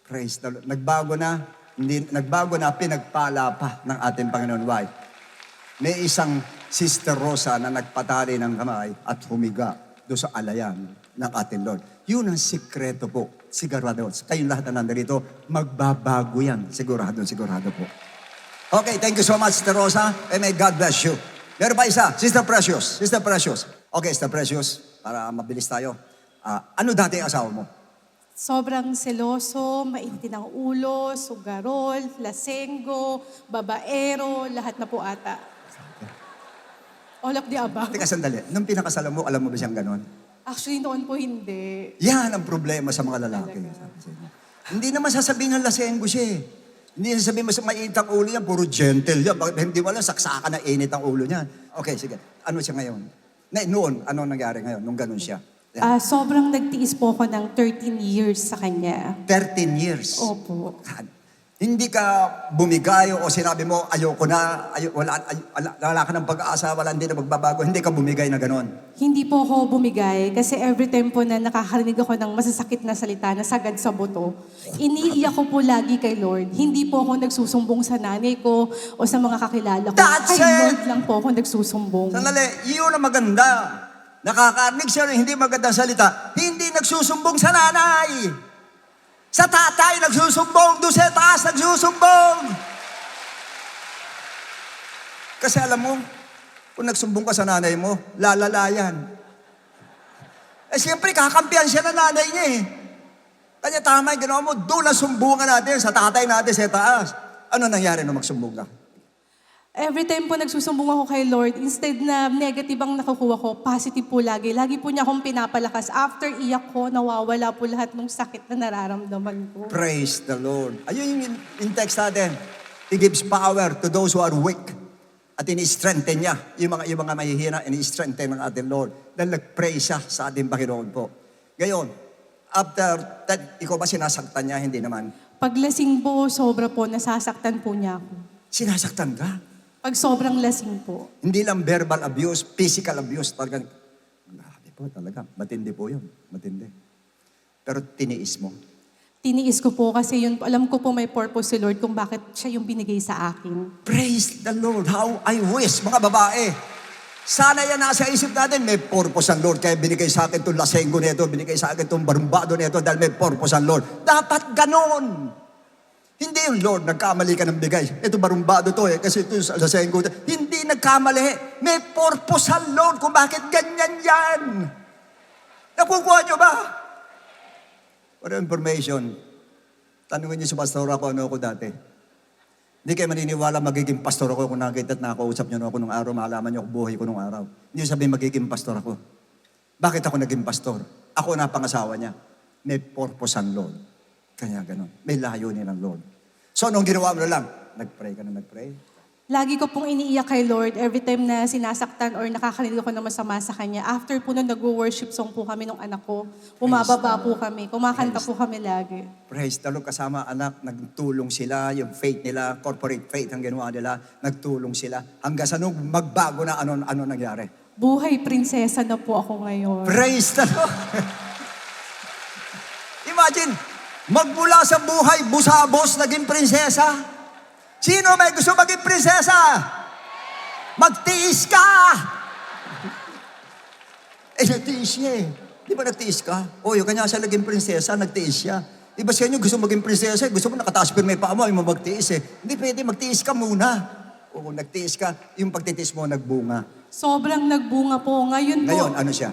Praise the Lord. Nagbago na, pinagpala pa ng ating Panginoon. Why? May isang Sister Rosa na nagpatali ng kamay at humiga doon sa alayan ng ating Lord. Yun ang sikreto po. Sigurado. Kayong lahat na nandito, magbabago yan. Sigurado po. Okay, thank you so much, Sister Rosa. And may God bless you. Meron pa isa, Sister Precious. Okay, Sister Precious, para mabilis tayo. Ano dati ang asawa mo? Sobrang seloso, mainti ng ulo, sugarol, lasenggo, babaero, lahat na po ata. All of the above. Teka, sandali. Nung pinakasalan mo, alam mo ba siyang ganon? Actually, noon po hindi. Yan ang problema sa mga lalaki. Hindi naman sasabihin ng lasenggo siya eh. Hindi sasabihin mo sa mainit ang ulo niya, puro gentle yan. Bakit hindi mo alam, saksakan na init ang ulo niya. Okay, sige. Ano siya ngayon? Noon, ano nangyari ngayon nung ganon siya? Yan. Sobrang nagtiis po ako ng 13 years sa kanya. 13 years. Opo. Hindi ka bumigayo o sinabi mo, ayoko na, wala ka ng pag-asa, hindi na magbabago. Hindi ka bumigay na ganon. Hindi po ako bumigay kasi every time po na nakakarinig ako ng masasakit na salita na sagad sa buto, iniiyak ko po lagi kay Lord. Hindi po ako nagsusumbong sa nanay ko o sa mga kakilala ko. That's Kay it! Lord lang po ako nagsusumbong. Sandali, yun ang maganda. Nakakarinig siya ng hindi magandang salita, hindi nagsusumbong sa nanay. Sa tatay, nagsusumbong. Doon sa taas, nagsusumbong. Kasi alam mo, kung nagsumbong ka sa nanay mo, lalalayan. Siyempre, kakampihan siya ng nanay niya eh. Kanya tama yung ginawa mo, doon ang sumbungan natin sa tatay natin sa taas. Ano nangyari nung magsumbong ka? Every time po nagsusumbong ako kay Lord, instead na negative ang nakukuha ko, positive po lagi. Lagi po niya akong pinapalakas. After iyak ko, nawawala po lahat ng sakit na nararamdaman ko. Praise the Lord. Ayun yung text natin. He gives power to those who are weak. At ini-strengthen niya yung mga mahihina, ini-strengthen ng ating Lord. Dahil nag-pray siya sa ating Panginoon po. Ngayon, after that, ikaw ba sinasaktan niya? Hindi naman. Pag lasing po, sobra po, nasasaktan po niya ako. Sinasaktan ka? Pag sobrang lasing po. Hindi lang verbal abuse, physical abuse. Talagang, grabe po talaga. Matindi po yun. Matindi. Pero tiniis mo. Tiniis ko po kasi yun, alam ko po may purpose si Lord kung bakit siya yung binigay sa akin. Praise the Lord. How I wish, mga babae. Sana yan nasa isip natin, may purpose ang Lord. Kaya binigay sa akin itong lasenggo nito, binigay sa akin itong barumbado nito dahil may purpose ang Lord. Dapat ganon. Hindi yung Lord, nagkamali ka ng bigay. Ito barumbado to kasi ito sa lasenggo. Hindi nagkamali. May purpose ang Lord kung bakit ganyan yan. Nakukuha nyo ba? For information, tanungin niyo sa pastor ako, ano ako dati. Hindi kayo maniniwala magiging pastor ako kung nakita at nakausap niyo ako nung araw, malaman niyo ako buhay ko nung araw. Hindi sabihin magiging pastor ako. Bakit ako naging pastor? Ako na pangasawa niya. May purpose ang Lord. Kaya ganon. May layunin ang Lord. So, anong ginawa mo na lang? Nag-pray ka na nag-pray? Lagi ko pong iniiyak kay Lord every time na sinasaktan or nakakarinig ako ng masama sa Kanya. After po nung nag-worship song po kami nung anak ko, bumababa po kami, kumakanta po kami lagi. Praise the Lord, kasama anak, nagtulong sila, yung faith nila, corporate faith ang ginawa nila, nagtulong sila. Hanggang sa nung magbago na ano nangyari. Buhay prinsesa na po ako ngayon. Praise the Lord. Imagine, magmula sa buhay, busabos, naging prinsesa. Sino may gusto maging prinsesa? Magtiis ka! Nagtiis siya eh. Di ba nagtiis ka? Yung kanya siya naging prinsesa, nagtiis siya. Iba sa inyo, gusto maging prinsesa, gusto mo nakataas pero may paa mo, ayaw mo magtiis eh. Hindi pwede, magtiis ka muna. Nagtiis ka, yung pagtitiis mo, nagbunga. Sobrang nagbunga po. Ngayon po, Ngayon, ano siya?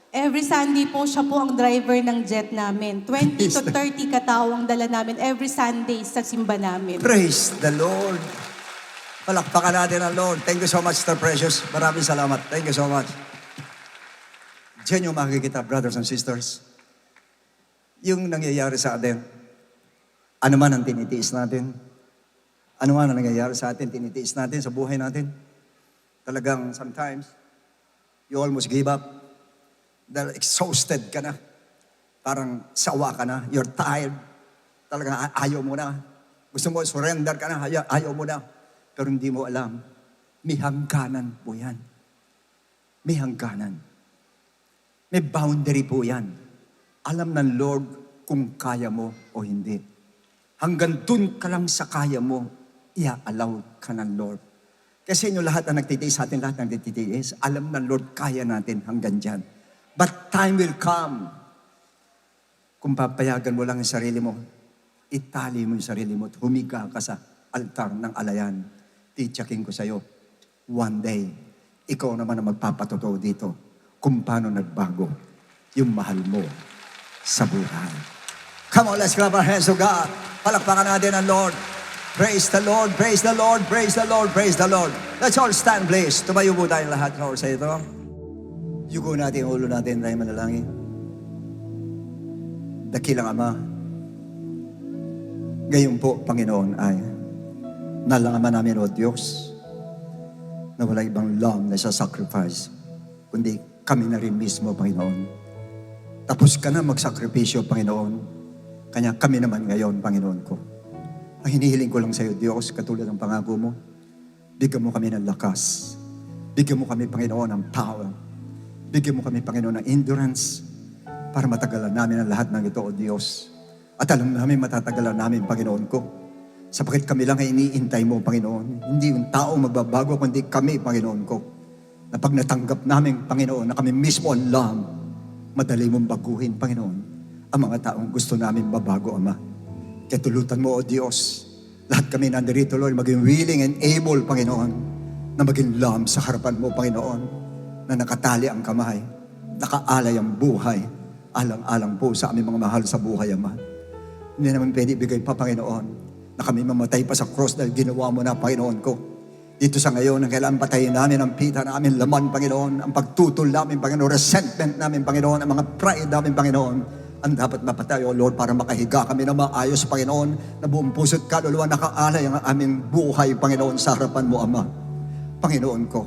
every Sunday po siya po ang driver ng jet namin. 20 to 30 katao ang dala namin every Sunday sa simba namin. Praise the Lord. Palakpakan natin ang Lord. Thank you so much, Sir Precious. Maraming salamat. Thank you so much. Diyan yung makikita, brothers and sisters. Yung nangyayari sa atin, ano man ang tinitiis natin, ano man ang nangyayari sa atin, tinitiis natin sa buhay natin, talagang sometimes, you almost give up. Dahil exhausted ka na. Parang sawa ka na. You're tired. Talagang ayaw mo na. Gusto mo surrender ka na. Ayaw mo na. Pero hindi mo alam. May hangganan po yan. May hangganan. May boundary po yan. Alam ng Lord kung kaya mo o hindi. Hanggang dun ka lang sa kaya mo, i-allow ka ng Lord. Kasi inyo lahat na nagtitiis sa atin, lahat na nagtitiis, alam ng Lord kaya natin hanggang dyan. But time will come. Kung papayagan mo lang ang sarili mo, itali mo yung sarili mo at humiga ka sa altar ng alayan. Titsaking ko sa'yo, one day, ikaw naman ang magpapatotoo dito kung paano nagbago yung mahal mo sa buhay. Come on, let's clap our hands to God. Palakpakan natin ang Lord. Praise the Lord, praise the Lord, praise the Lord, praise the Lord. Let's all stand, please. Tumayo po tayong lahat sa ito. Yuko natin ang ulo natin tayo manalangin. Dakilang Ama, ngayon po, Panginoon, ay nalangaman namin, O Diyos, na wala ibang lamb na sa sacrifice, kundi kami na rin mismo, Panginoon. Tapos ka na magsakripisyo, Panginoon. Kanya kami naman ngayon, Panginoon ko. Ang hinihiling ko lang sa iyo, Diyos, katulad ng pangako mo, bigyan mo kami ng lakas. Bigyan mo kami, Panginoon, ng power. Bigyan mo kami, Panginoon, ng endurance para matagalan namin ang lahat ng ito, O Diyos. At alam namin, matatagalan namin, Panginoon ko. Sapagkat kami lang ay iniintay mo, Panginoon. Hindi yung tao magbabago, kundi kami, Panginoon ko. Na pag natanggap namin, Panginoon, na kami mismo ang lamb, madali mong baguhin, Panginoon, ang mga taong gusto namin babago, Ama. Kaya tulutan mo, O Diyos, lahat kami nandirito, Lord, maging willing and able, Panginoon, na maging lamb sa harapan mo, Panginoon, na nakatali ang kamay, nakaalay ang buhay, alang-alang po sa aming mga mahal sa buhay, Ama. Hindi naman pwede ibigay pa, Panginoon, na kami mamatay pa sa cross dahil ginawa mo na, Panginoon ko. Dito sa ngayon, ang kailangan patayin namin ang pita namin, laman, Panginoon, ang pagtutol namin, Panginoon, resentment namin, Panginoon, ang mga pride namin, Panginoon, ang dapat mapatay, O Lord, para makahiga kami na maayos, Panginoon, na buong puso't kaluluwa nakaalay ang aming buhay, Panginoon, sa harapan mo, Ama. Panginoon ko,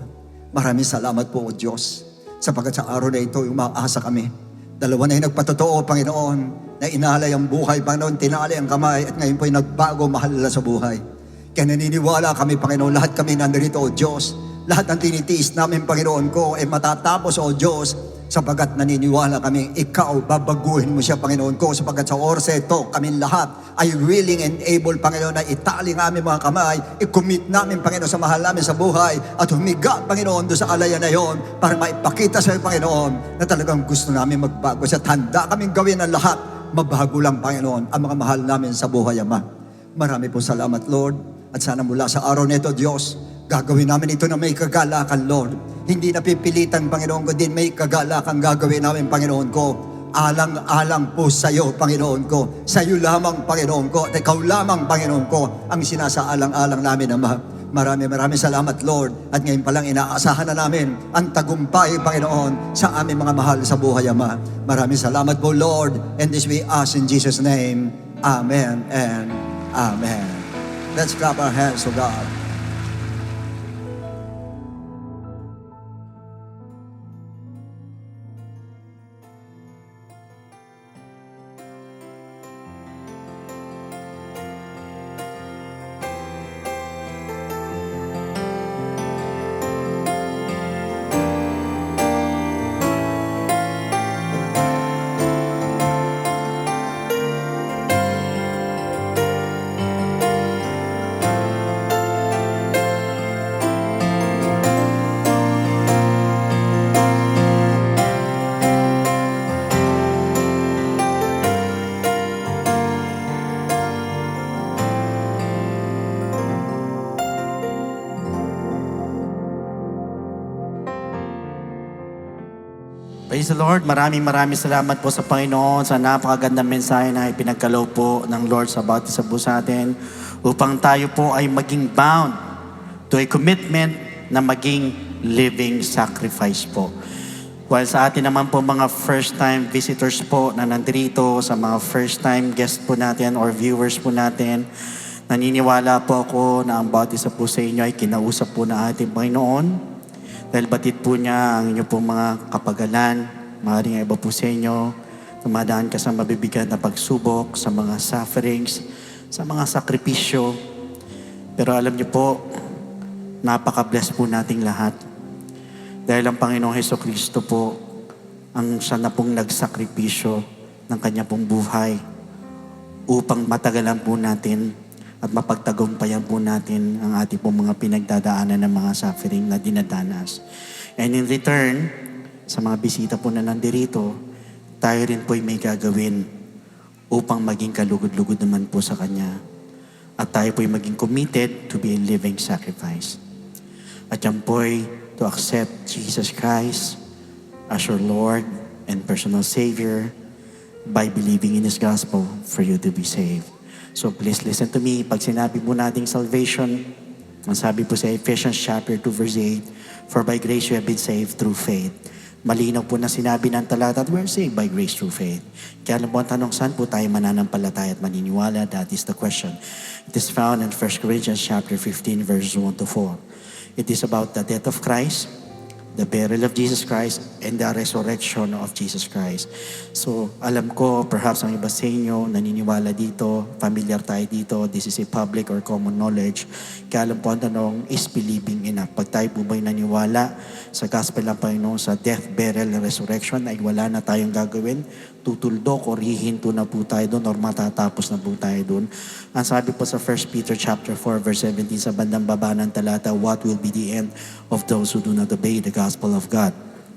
maraming salamat po, O Diyos, sapagkat sa araw na ito, umaasa kami. Dalawa na yung nagpatotoo, Panginoon, na inalay ang buhay, Panginoon, tinalay ang kamay, at ngayon po'y nagbago, mahal na sa buhay. Kaya naniniwala kami, Panginoon, lahat kami nandito, O Diyos. Lahat ng tinitiis namin, Panginoon ko, ay matatapos, O Diyos, sapagkat naniniwala kami, Ikaw, babaguhin mo siya, Panginoon ko, sapagkat sa oras ito, kami lahat ay willing and able, Panginoon, na itali ng aming mga kamay, i-commit namin, Panginoon, sa mahal namin sa buhay, at humiga, Panginoon, doon sa alayan na yon, para maipakita sa iyo, Panginoon, na talagang gusto namin magbago. Sa tanda kaming gawin ang lahat, mabago lang, Panginoon, ang mga mahal namin sa buhay, Ama. Marami po salamat, Lord. At sana mula sa araw nito, Diyos, gagawin namin ito na may kagalakan, Lord. Hindi napipilitan, Panginoon ko, din may kagalakan gagawin namin, Panginoon ko. Alang-alang po sa iyo, Panginoon ko. Sa iyo lamang, Panginoon ko. At ikaw lamang, Panginoon ko, ang sinasaalang-alang namin, Ama. Maraming salamat, Lord. At ngayon palang inaasahan na namin ang tagumpay, Panginoon, sa aming mga mahal sa buhay, Ama. Maraming salamat po, Lord. And this we ask in Jesus' name. Amen and Amen. Let's clap our hands to God. Praise the Lord. Maraming salamat po sa Panginoon sa napakagandang mensahe na ipinagkaloob po ng Lord sa bawat isa po sa atin upang tayo po ay maging bound to a commitment na maging living sacrifice po. While sa atin naman po mga first-time visitors po na nandito, sa mga first-time guests po natin or viewers po natin, naniniwala po ako na ang bawat isa po sa inyo ay kinausap po na ating Panginoon. Dahil batid po niya ang inyong pong mga kapagalan, maaaring iba po sa inyo, tumadaan ka sa mabibigat na pagsubok, sa mga sufferings, sa mga sakripisyo. Pero alam niyo po, napaka-bless po nating lahat. Dahil ang Panginoong Hesukristo po, ang siya na pong nagsakripisyo ng kanya pong buhay upang matagalan po natin at mapagtagumpayan po natin ang ating pong mga pinagdadaanan ng mga suffering na dinadanas. And in return, sa mga bisita po na nandirito, tayo rin po ay may gagawin upang maging kalugod-lugod naman po sa Kanya. At tayo po ay maging committed to be a living sacrifice. At yan po ay to accept Jesus Christ as your Lord and personal Savior by believing in His gospel for you to be saved. So please listen to me. Pag sinabi po nating salvation, ang sabi po sa Ephesians chapter 2 verse 8, for by grace you have been saved through faith. Malinaw po na sinabi ng talata, we're saved by grace through faith. Kaya alam po ang tanong, saan po tayo mananampalataya at maniniwala? That is the question. It is found in 1 Corinthians chapter 15 verses 1 to 4. It is about the death of Christ, the burial of Jesus Christ, and the resurrection of Jesus Christ. So, alam ko, perhaps ang iba sa inyo, naniniwala dito, familiar tayo dito, this is a public or common knowledge. Kaya alam po ang tanong, is believing enough? Pag tayo po ba'y naniwala sa gospel ng Panginoon, sa death, burial, and resurrection, ay wala na tayong gagawin, tutuldok o hihinto na po tayo doon or matatapos na po tayo doon. Ang sabi po sa 1 Peter chapter 4 verse 17 sa bandang baba ng talata, what will be the end of those who do not obey the gospel of God?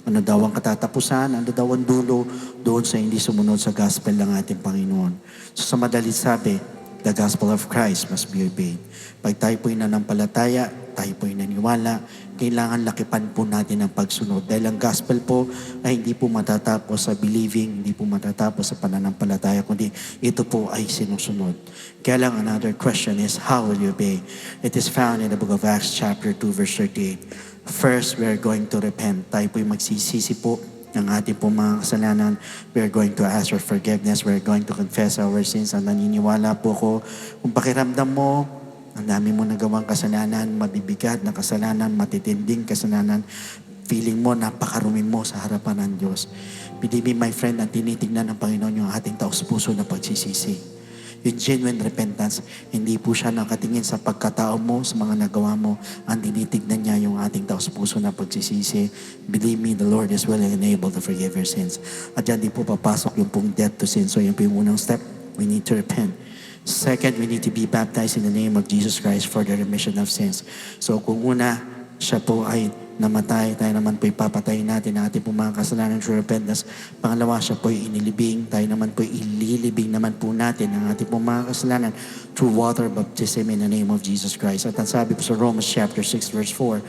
Ano daw ang katatapusan? Ano daw ang dulo doon sa hindi sumunod sa gospel ng ating Panginoon? So sa madalit sabi, the gospel of Christ must be obeyed. Pag tayo po'y nanampalataya, tayo po'y naniwala, kailangan lakipan po natin ang pagsunod. Dahil ang gospel po ay hindi po matatapos sa believing, hindi po matatapos sa pananampalataya, kundi ito po ay sinusunod. Kaya lang another question is, how will you obey? It is found in the book of Acts chapter 2 verse 38. First, we are going to repent. Tayo po'y magsisisi po ng ating po mga kasalanan. We are going to ask for forgiveness. We are going to confess our sins. Ang naniniwala po ko, kung pakiramdam mo, ang dami mo nagawang kasalanan, mabibigat na kasalanan, matitinding kasalanan, feeling mo, napakarumi mo sa harapan ng Diyos. Believe me, my friend, ang tinitignan ng Panginoon yung ating taos-puso na pagsisisi. Yung genuine repentance, hindi po siya nakatingin sa pagkatao mo, sa mga nagawa mo. Ang tinitignan niya yung ating taos-puso na pagsisisi. Believe me, the Lord is willing and able to forgive your sins. At yan di po papasok yung pong death to sin. So yan po yung unang step. We need to repent. Second, we need to be baptized in the name of Jesus Christ for the remission of sins. So kung una, siya po ay namatay, tayo naman po ipapatayin natin ang ating po mga kasalanan through repentance. Pangalawa, siya po ay inilibing, tayo naman po ililibing naman po natin ang ating po mga kasalanan through water baptism in the name of Jesus Christ. At ang sabi po sa Romans chapter 6 verse 4,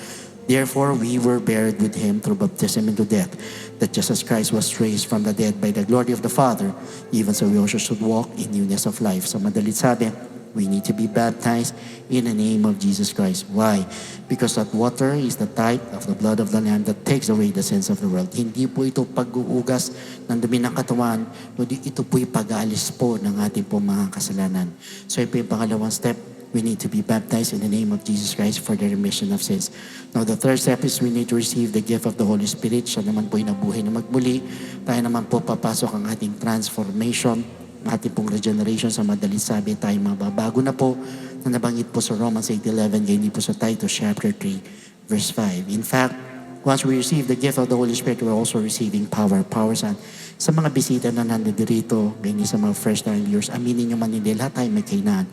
therefore, we were buried with Him through baptism into death, that just as Christ was raised from the dead by the glory of the Father, even so we also should walk in newness of life. So madalit sabi, we need to be baptized in the name of Jesus Christ. Why? Because that water is the type of the blood of the Lamb that takes away the sins of the world. Hindi po ito pag-uugas ng dumi ng katawan, kundi ito po'y pag-aalis po ng ating po mga kasalanan. So ito yung pangalawang step. We need to be baptized in the name of Jesus Christ for the remission of sins. Now, the third step is we need to receive the gift of the Holy Spirit. Siya naman po ay nabuhay na magmuli. Tayo naman po papasok ang ating transformation, ating pong regeneration. Sa madalit sabi, tayo mababago na po na nabanggit po sa Romans 8:11, ganyan po sa Titus chapter 3, verse 5. In fact, once we receive the gift of the Holy Spirit, we're also receiving power. Power sa mga bisita na nandito, ganyan sa mga first-time viewers, aminin nyo man hindi, lahat tayo may kailangan.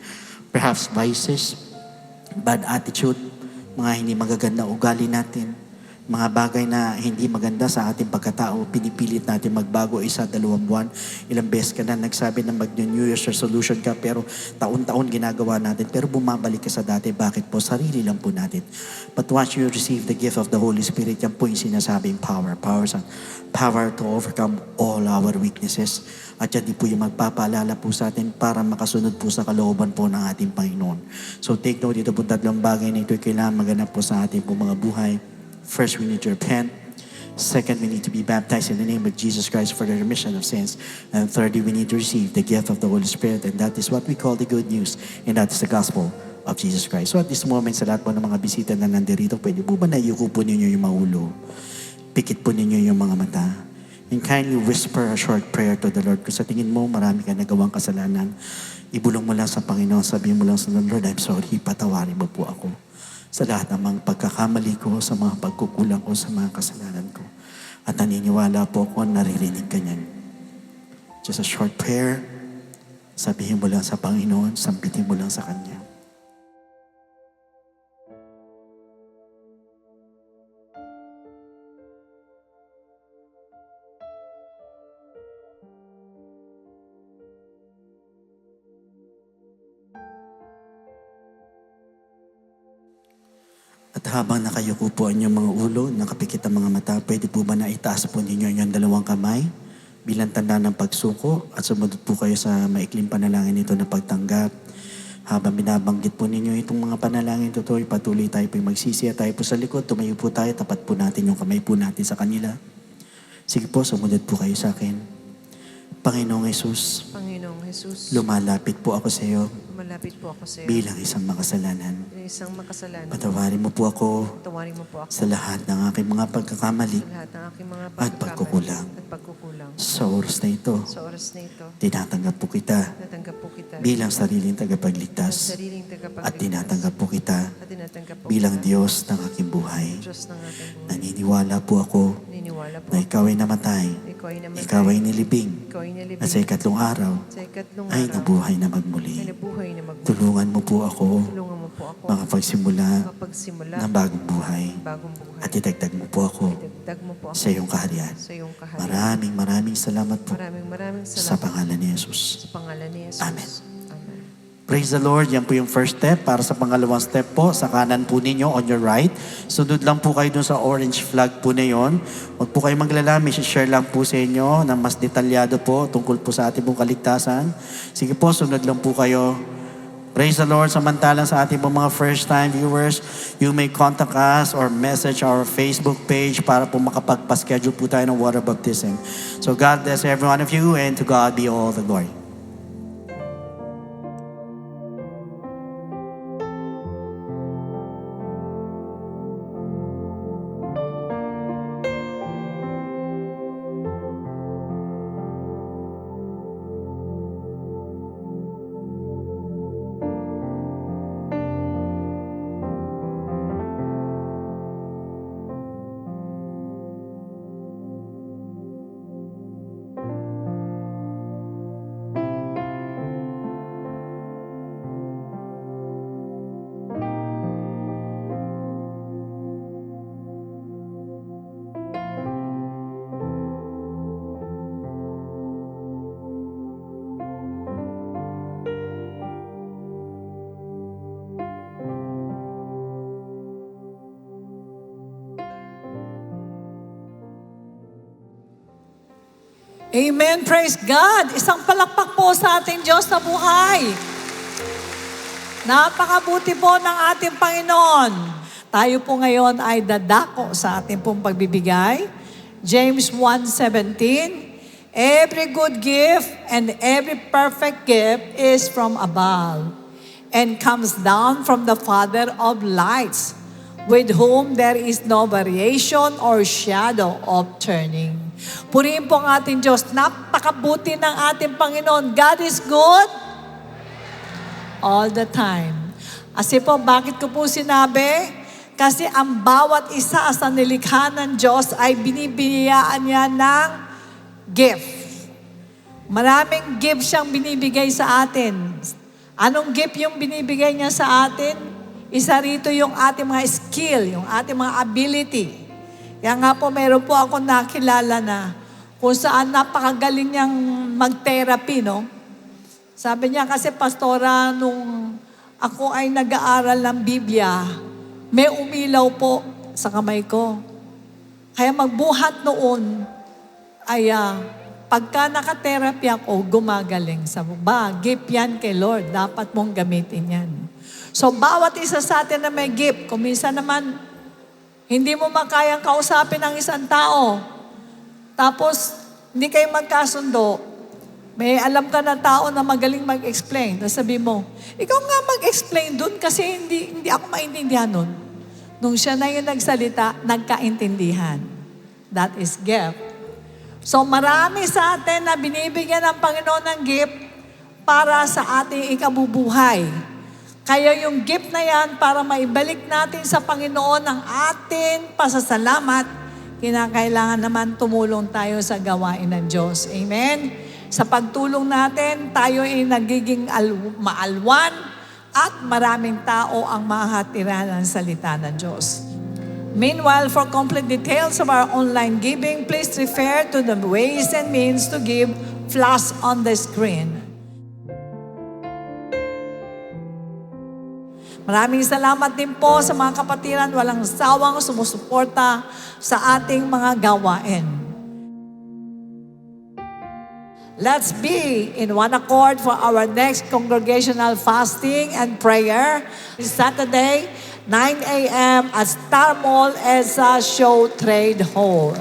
Perhaps vices, bad attitude, mga hindi magaganda ugali natin, mga bagay na hindi maganda sa ating pagkatao, pinipilit natin magbago 1-2 buwan. Ilang beses ka na nagsabi na mag-New Year's resolution ka, pero taon-taon ginagawa natin, pero bumabalik ka sa dati. Bakit po? Sarili lang po natin. But once you receive the gift of the Holy Spirit, yan po yung sinasabing power. Power to overcome all our weaknesses. At yan din po yung magpapaalala po sa atin para makasunod po sa kalooban po ng ating Panginoon. So take note, ito po tatlong bagay na ito kailangan maganap po sa ating po mga buhay. First, we need to repent. Second, we need to be baptized in the name of Jesus Christ for the remission of sins. And thirdly, we need to receive the gift of the Holy Spirit. And that is what we call the good news. And that is the gospel of Jesus Christ. So at this moment, sa lahat po ng mga bisita na nandirito, pwede po ba nayuko po ninyo yung mga ulo? Pikit po ninyo yung mga mata. And kindly whisper a short prayer to the Lord. Kung sa tingin mo, marami ka nagawang kasalanan, ibulong mo lang sa Panginoon, sabihin mo lang sa Lord, I'm sorry, patawarin mo po ako sa lahat ng mga pagkakamali ko, sa mga pagkukulang ko, sa mga kasalanan ko. At naniniwala po ako, naririnig ka niyan. Just a short prayer, sabihin mo lang sa Panginoon, sampitin mo lang sa Kanya. At habang nakayuko po ang inyong mga ulo, nakapikit ang mga mata, pwede po ba na itaas po ninyo yung dalawang kamay bilang tanda ng pagsuko at sumunod po kayo sa maikling panalangin ito na pagtanggap. Habang binabanggit po ninyo itong mga panalangin ito, patuloy tayo po magsisi at tayo po sa likod, tumayo po tayo, tapat po natin yung kamay po natin sa kanila. Sige po, sumunod po kayo sa akin. Panginoong Jesus, Panginoong Jesus, lumalapit po ako sa iyo malapit po ako sa iyo bilang isang makasalanan. bilang isang makasalanan. Patawarin mo po ako Tawarin mo po ako sa lahat ng aking mga pagkakamali sa lahat ng aking mga at pagkukulang. at pagkukulang. Sa oras na ito, Sa oras na ito, tinatanggap po kita natanggap po kita bilang sariling ang tagapagligtas sariling at tagapagligtas tinatanggap po kita at tinatanggap po bilang kita Diyos ng aking buhay. Diyos ng ating buhay. Naniniwala po ako Niniwala po na ikaw ay namatay, ikaw ay namatay, ikaw ay nilibing, ikaw ay nilibing, at sa ikatlong araw sa ikatlong ay araw nabuhay na ay magmuli. nabuhay na magmuli. Tulungan mo po ako Tulungan mo po ako makapagsimula makapagsimula ng bagong buhay bagong buhay. at idagdag mo po ako Idagdag mo po ako sa iyong kaharian. sa iyong kaharian. Maraming salamat po Maraming sa salamat pangalan ni Jesus. sa pangalan ni Jesus. Amen. Amen. Praise the Lord. Yan po yung first step. Para sa pangalawang step po, sa kanan po ninyo, on your right. Sunod lang po kayo dun sa orange flag po na yun. Huwag po kayo maglalami. Share lang po sa inyo ng mas detalyado po tungkol po sa ating pong kaligtasan. Sige po, sunod lang po kayo. Praise the Lord. Samantalang sa ating pong mga first-time viewers, you may contact us or message our Facebook page para po makapagpa-schedule po tayo ng water baptism. So God bless every one of you, and to God be all the glory. Amen. Praise God. Isang palakpak po sa ating Diyos na buhay. Napakabuti po ng ating Panginoon. Tayo po ngayon ay dadako sa ating pong pagbibigay. James 1:17, every good gift and every perfect gift is from above and comes down from the Father of lights, with whom there is no variation or shadow of turning. Purihin po ang ating Diyos. Napakabuti ng ating Panginoon. God is good all the time. Kasi po, bakit ko po sinabi? Kasi ang bawat isa sa nilikha ng Diyos ay binibigyan niya ng gift. Maraming gift siyang binibigay sa atin. Anong gift yung binibigay niya sa atin? Isa rito yung ating mga skill, yung ating mga ability. Kaya nga po, meron po ako nakilala na kung saan napakagaling niyang mag-therapy, no? Sabi niya, kasi pastora, nung ako ay nag-aaral ng Biblia, may umilaw po sa kamay ko. Kaya magbuhat noon ay pagka naka-therapy ako, gumagaling. Sabi ba, gift yan kay Lord. Dapat mong gamitin yan. So, bawat isa sa atin na may gift, kung minsan naman, hindi mo makayang kausapin ng isang tao. Tapos, hindi kayo magkasundo. May alam ka na tao na magaling mag-explain. Tapos sabi mo, ikaw nga mag-explain dun kasi hindi ako maintindihan nun. Nung siya na yung nagsalita, nagkaintindihan. That is gift. So marami sa atin na binibigyan ng Panginoon ng gift para sa ating ikabubuhay. Kaya yung gift na yan, para maibalik natin sa Panginoon ang ating pasasalamat, kinakailangan naman tumulong tayo sa gawain ng Diyos. Amen? Sa pagtulong natin, tayo ay nagiging maalwan at maraming tao ang mahatiran ng salita ng Diyos. Meanwhile, for complete details of our online giving, please refer to the ways and means to give flash on the screen. Maraming salamat din po sa mga kapatiran walang sawang sumusuporta sa ating mga gawain. Let's be in one accord for our next congregational fasting and prayer. This Saturday, 9 a.m. at Star Mall EDSA Show Trade Hall.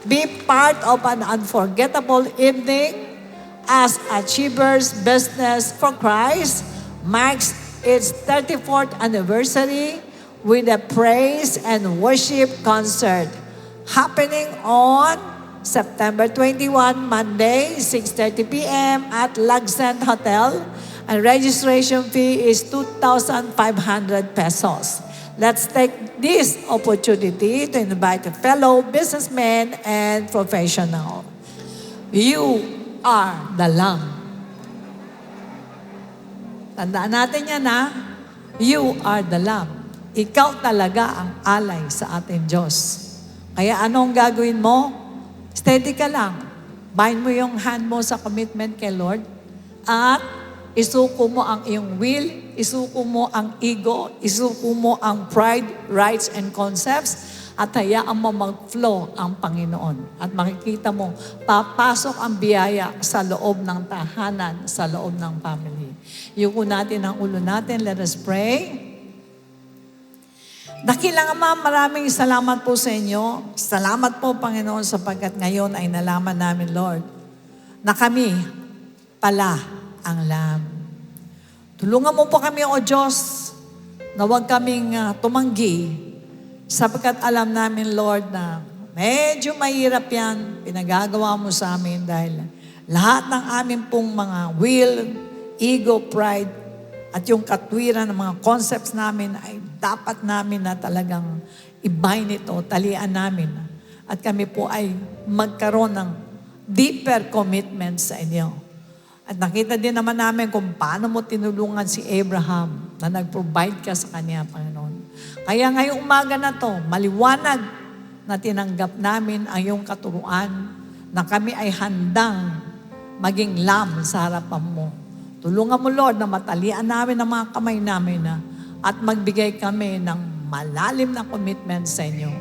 Be part of an unforgettable evening as Achievers Business for Christ marks its 34th anniversary with a praise and worship concert happening on September 21, Monday, 6:30 p.m. at Luxent Hotel. And registration fee is 2,500 pesos. Let's take this opportunity to invite a fellow businessmen and professional. You are the Lamb. Tandaan natin yan na, you are the Lamb. Ikaw talaga ang alay sa ating Diyos. Kaya anong gagawin mo? Steady ka lang. Bind mo yung hand mo sa commitment kay Lord at Isuko mo ang iyong will, isuko mo ang ego, isuko mo ang pride, rights, and concepts, at hayaan mo mag-flow ang Panginoon. At makikita mo, papasok ang biyaya sa loob ng tahanan, sa loob ng family. Yuko natin ang ulo natin. Let us pray. Dakilang Ama, maraming salamat po sa inyo. Salamat po, Panginoon, sapagkat ngayon ay nalaman namin, Lord, na kami pala ang Lamb. Tulungan mo po kami, O Diyos, na huwag kaming tumanggi, sapagkat alam namin, Lord, na medyo mahirap yan, pinagagawa mo sa amin dahil lahat ng amin pong mga will, ego, pride, at yung katwiran ng mga concepts namin ay dapat namin na talagang i-bind ito, talian namin. At kami po ay magkaroon ng deeper commitment sa inyo. At nakita din naman namin kung paano mo tinulungan si Abraham na nag-provide ka sa kanya, Panginoon. Kaya ngayong umaga na to, maliwanag na tinanggap namin ang iyong katuruan na kami ay handang maging lamb sa harapan mo. Tulungan mo, Lord, na matalian namin ang mga kamay namin at magbigay kami ng malalim na commitment sa inyo.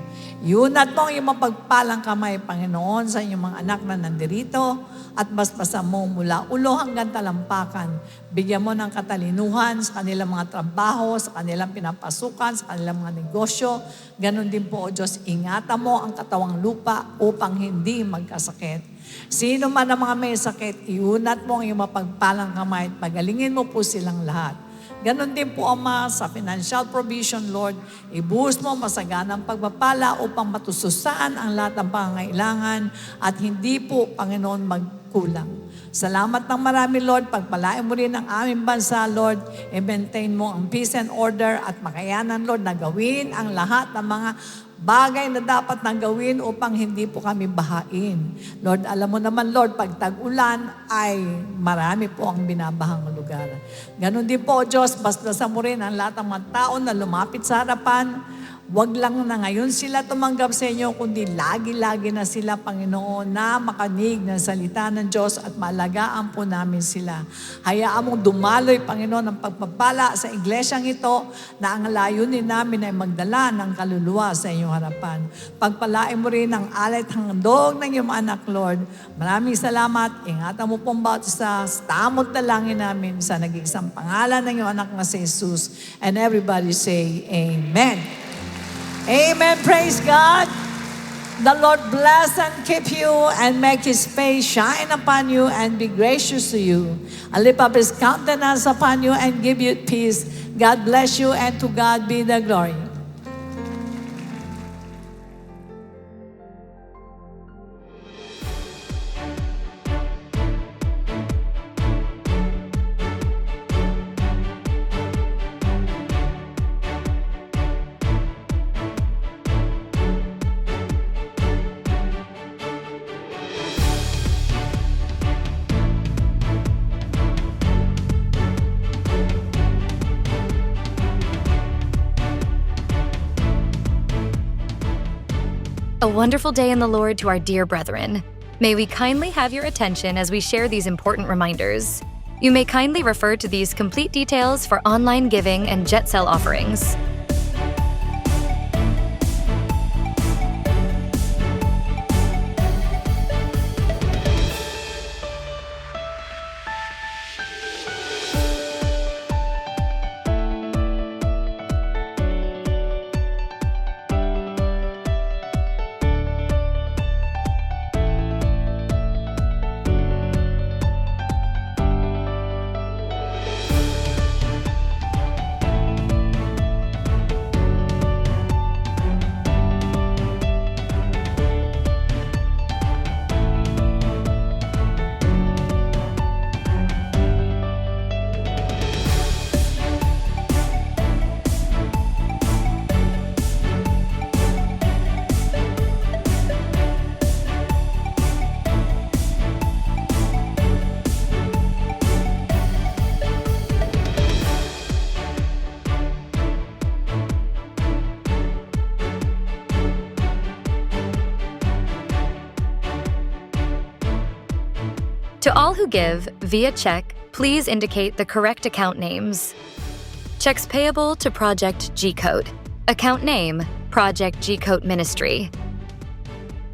Yun at mo ang iyong mapagpalang kamay, Panginoon, sa inyong mga anak na nandirito at basbasan mo mula ulo hanggang talampakan. Bigyan mo ng katalinuhan sa kanilang mga trabaho, sa kanilang pinapasukan, sa kanilang mga negosyo. Ganon din po, O Diyos, ingatan mo ang katawang lupa upang hindi magkasakit. Sino man ang mga may sakit, iunat mo ang iyong mapagpalang kamay at pagalingin mo po silang lahat. Ganon din po, Ama, sa financial provision, Lord, ibuhos mo masaganang pagpapala upang matususan ang lahat ng pangangailangan at hindi po, Panginoon, magkulang. Salamat ng marami, Lord. Pagpalain mo rin ang aming bansa, Lord. I-maintain mo ang peace and order at makayanan, Lord, na gawin ang lahat ng mga bagay na dapat nang gawin upang hindi po kami bahain. Lord, alam mo naman, Lord, pag tag-ulan ay marami po ang binabahang lugar. Ganon din po, Diyos, bastasan mo rin ang lahat ng mga tao na lumapit sa harapan. Huwag lang na ngayon sila tumanggap sa inyo, kundi lagi-lagi na sila, Panginoon, na makanig ng salita ng Diyos at maalagaan po namin sila. Hayaan mong dumaloy, Panginoon, ang pagpapala sa iglesyang ito na ang layunin namin ay magdala ng kaluluwa sa inyong harapan. Pagpalain mo rin ang alit handog ng iyong anak, Lord. Maraming salamat. Ingatan mo pong bawat isa. Tamod na langin namin sa nag-iisang pangalan ng iyong anak na si Jesus. And everybody say, Amen. Amen. Praise God. The Lord bless and keep you and make His face shine upon you and be gracious to you. And lift up His countenance upon you and give you peace. God bless you and to God be the glory. A wonderful day in the Lord to our dear brethren. May we kindly have your attention as we share these important reminders. You may kindly refer to these complete details for online giving and jet sell offerings. To all who give via check, please indicate the correct account names. Checks payable to Project G-Code. Account name, Project G-Code Ministry.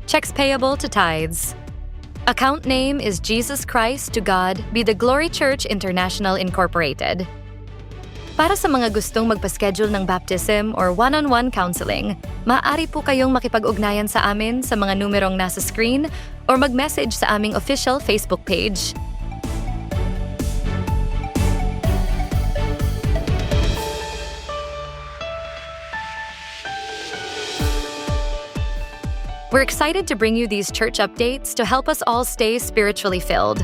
Checks payable to tithes. Account name is Jesus Christ to God be the Glory Church International Incorporated. Para sa mga gustong magpa-schedule ng baptism or one-on-one counseling, maaari po kayong makipag-ugnayan sa amin sa mga numerong nasa screen or mag-message sa aming official Facebook page. We're excited to bring you these church updates to help us all stay spiritually filled.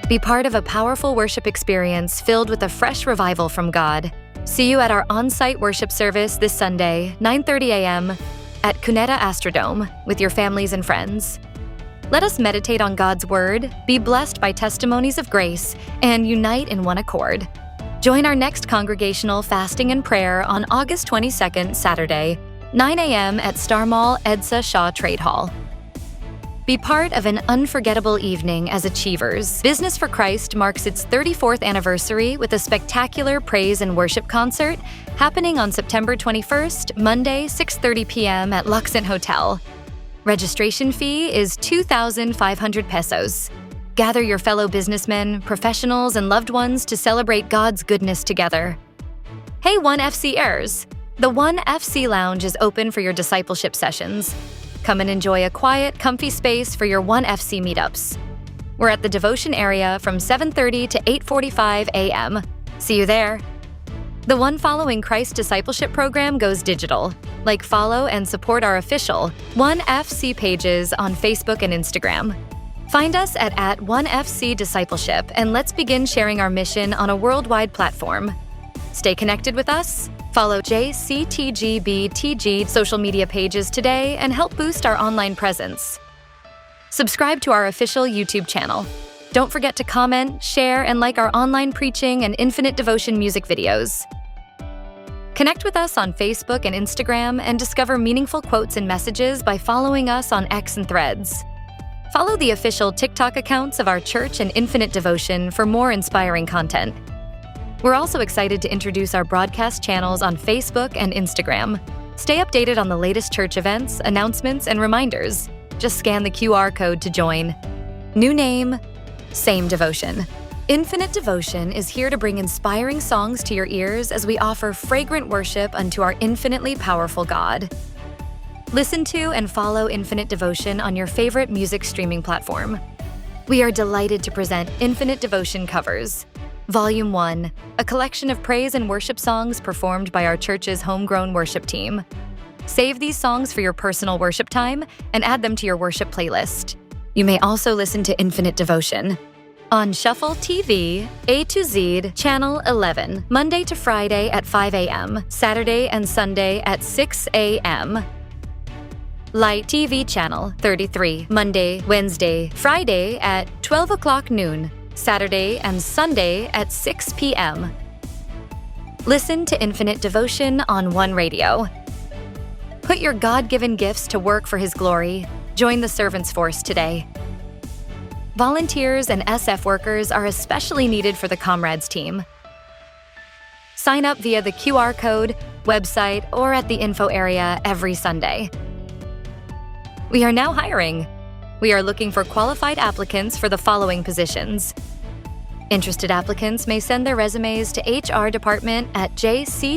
Be part of a powerful worship experience filled with a fresh revival from God. See you at our on-site worship service this Sunday, 9:30 a.m. at Cuneta Astrodome with your families and friends. Let us meditate on God's Word, be blessed by testimonies of grace, and unite in one accord. Join our next congregational fasting and prayer on August 22nd, Saturday, 9 a.m. at Star Mall Edsa Shaw Trade Hall. Be part of an unforgettable evening as Achievers. Business for Christ marks its 34th anniversary with a spectacular praise and worship concert happening on September 21st, Monday, 6:30 p.m. at Luxent Hotel. Registration fee is 2,500 pesos. Gather your fellow businessmen, professionals, and loved ones to celebrate God's goodness together. Hey, 1FCers! The 1FC Lounge is open for your discipleship sessions. Come and enjoy a quiet, comfy space for your 1FC meetups. We're at the devotion area from 7:30 to 8:45 a.m. See you there. The One Following Christ Discipleship Program goes digital. Like, follow, and support our official 1FC pages on Facebook and Instagram. Find us at @1FC Discipleship, and let's begin sharing our mission on a worldwide platform. Stay connected with us. Follow JCTGBTG social media pages today and help boost our online presence. Subscribe to our official YouTube channel. Don't forget to comment, share, and like our online preaching and Infinite Devotion music videos. Connect with us on Facebook and Instagram and discover meaningful quotes and messages by following us on X and Threads. Follow the official TikTok accounts of our church and Infinite Devotion for more inspiring content. We're also excited to introduce our broadcast channels on Facebook and Instagram. Stay updated on the latest church events, announcements, and reminders. Just scan the QR code to join. New name, same devotion. Infinite Devotion is here to bring inspiring songs to your ears as we offer fragrant worship unto our infinitely powerful God. Listen to and follow Infinite Devotion on your favorite music streaming platform. We are delighted to present Infinite Devotion Covers, Volume 1, a collection of praise and worship songs performed by our church's homegrown worship team. Save these songs for your personal worship time and add them to your worship playlist. You may also listen to Infinite Devotion on Shuffle TV, A to Z, Channel 11, Monday to Friday at 5 a.m., Saturday and Sunday at 6 a.m., Light TV Channel 33, Monday, Wednesday, Friday at 12 o'clock noon, Saturday and Sunday at 6 p.m. Listen to Infinite Devotion on One Radio. Put your God-given gifts to work for His glory. Join the Servants Force today. Volunteers and SF workers are especially needed for the Comrades team. Sign up via the QR code, website, or at the info area every Sunday. We are now hiring. We are looking for qualified applicants for the following positions. Interested applicants may send their resumes to HR department at jctgbtg.com.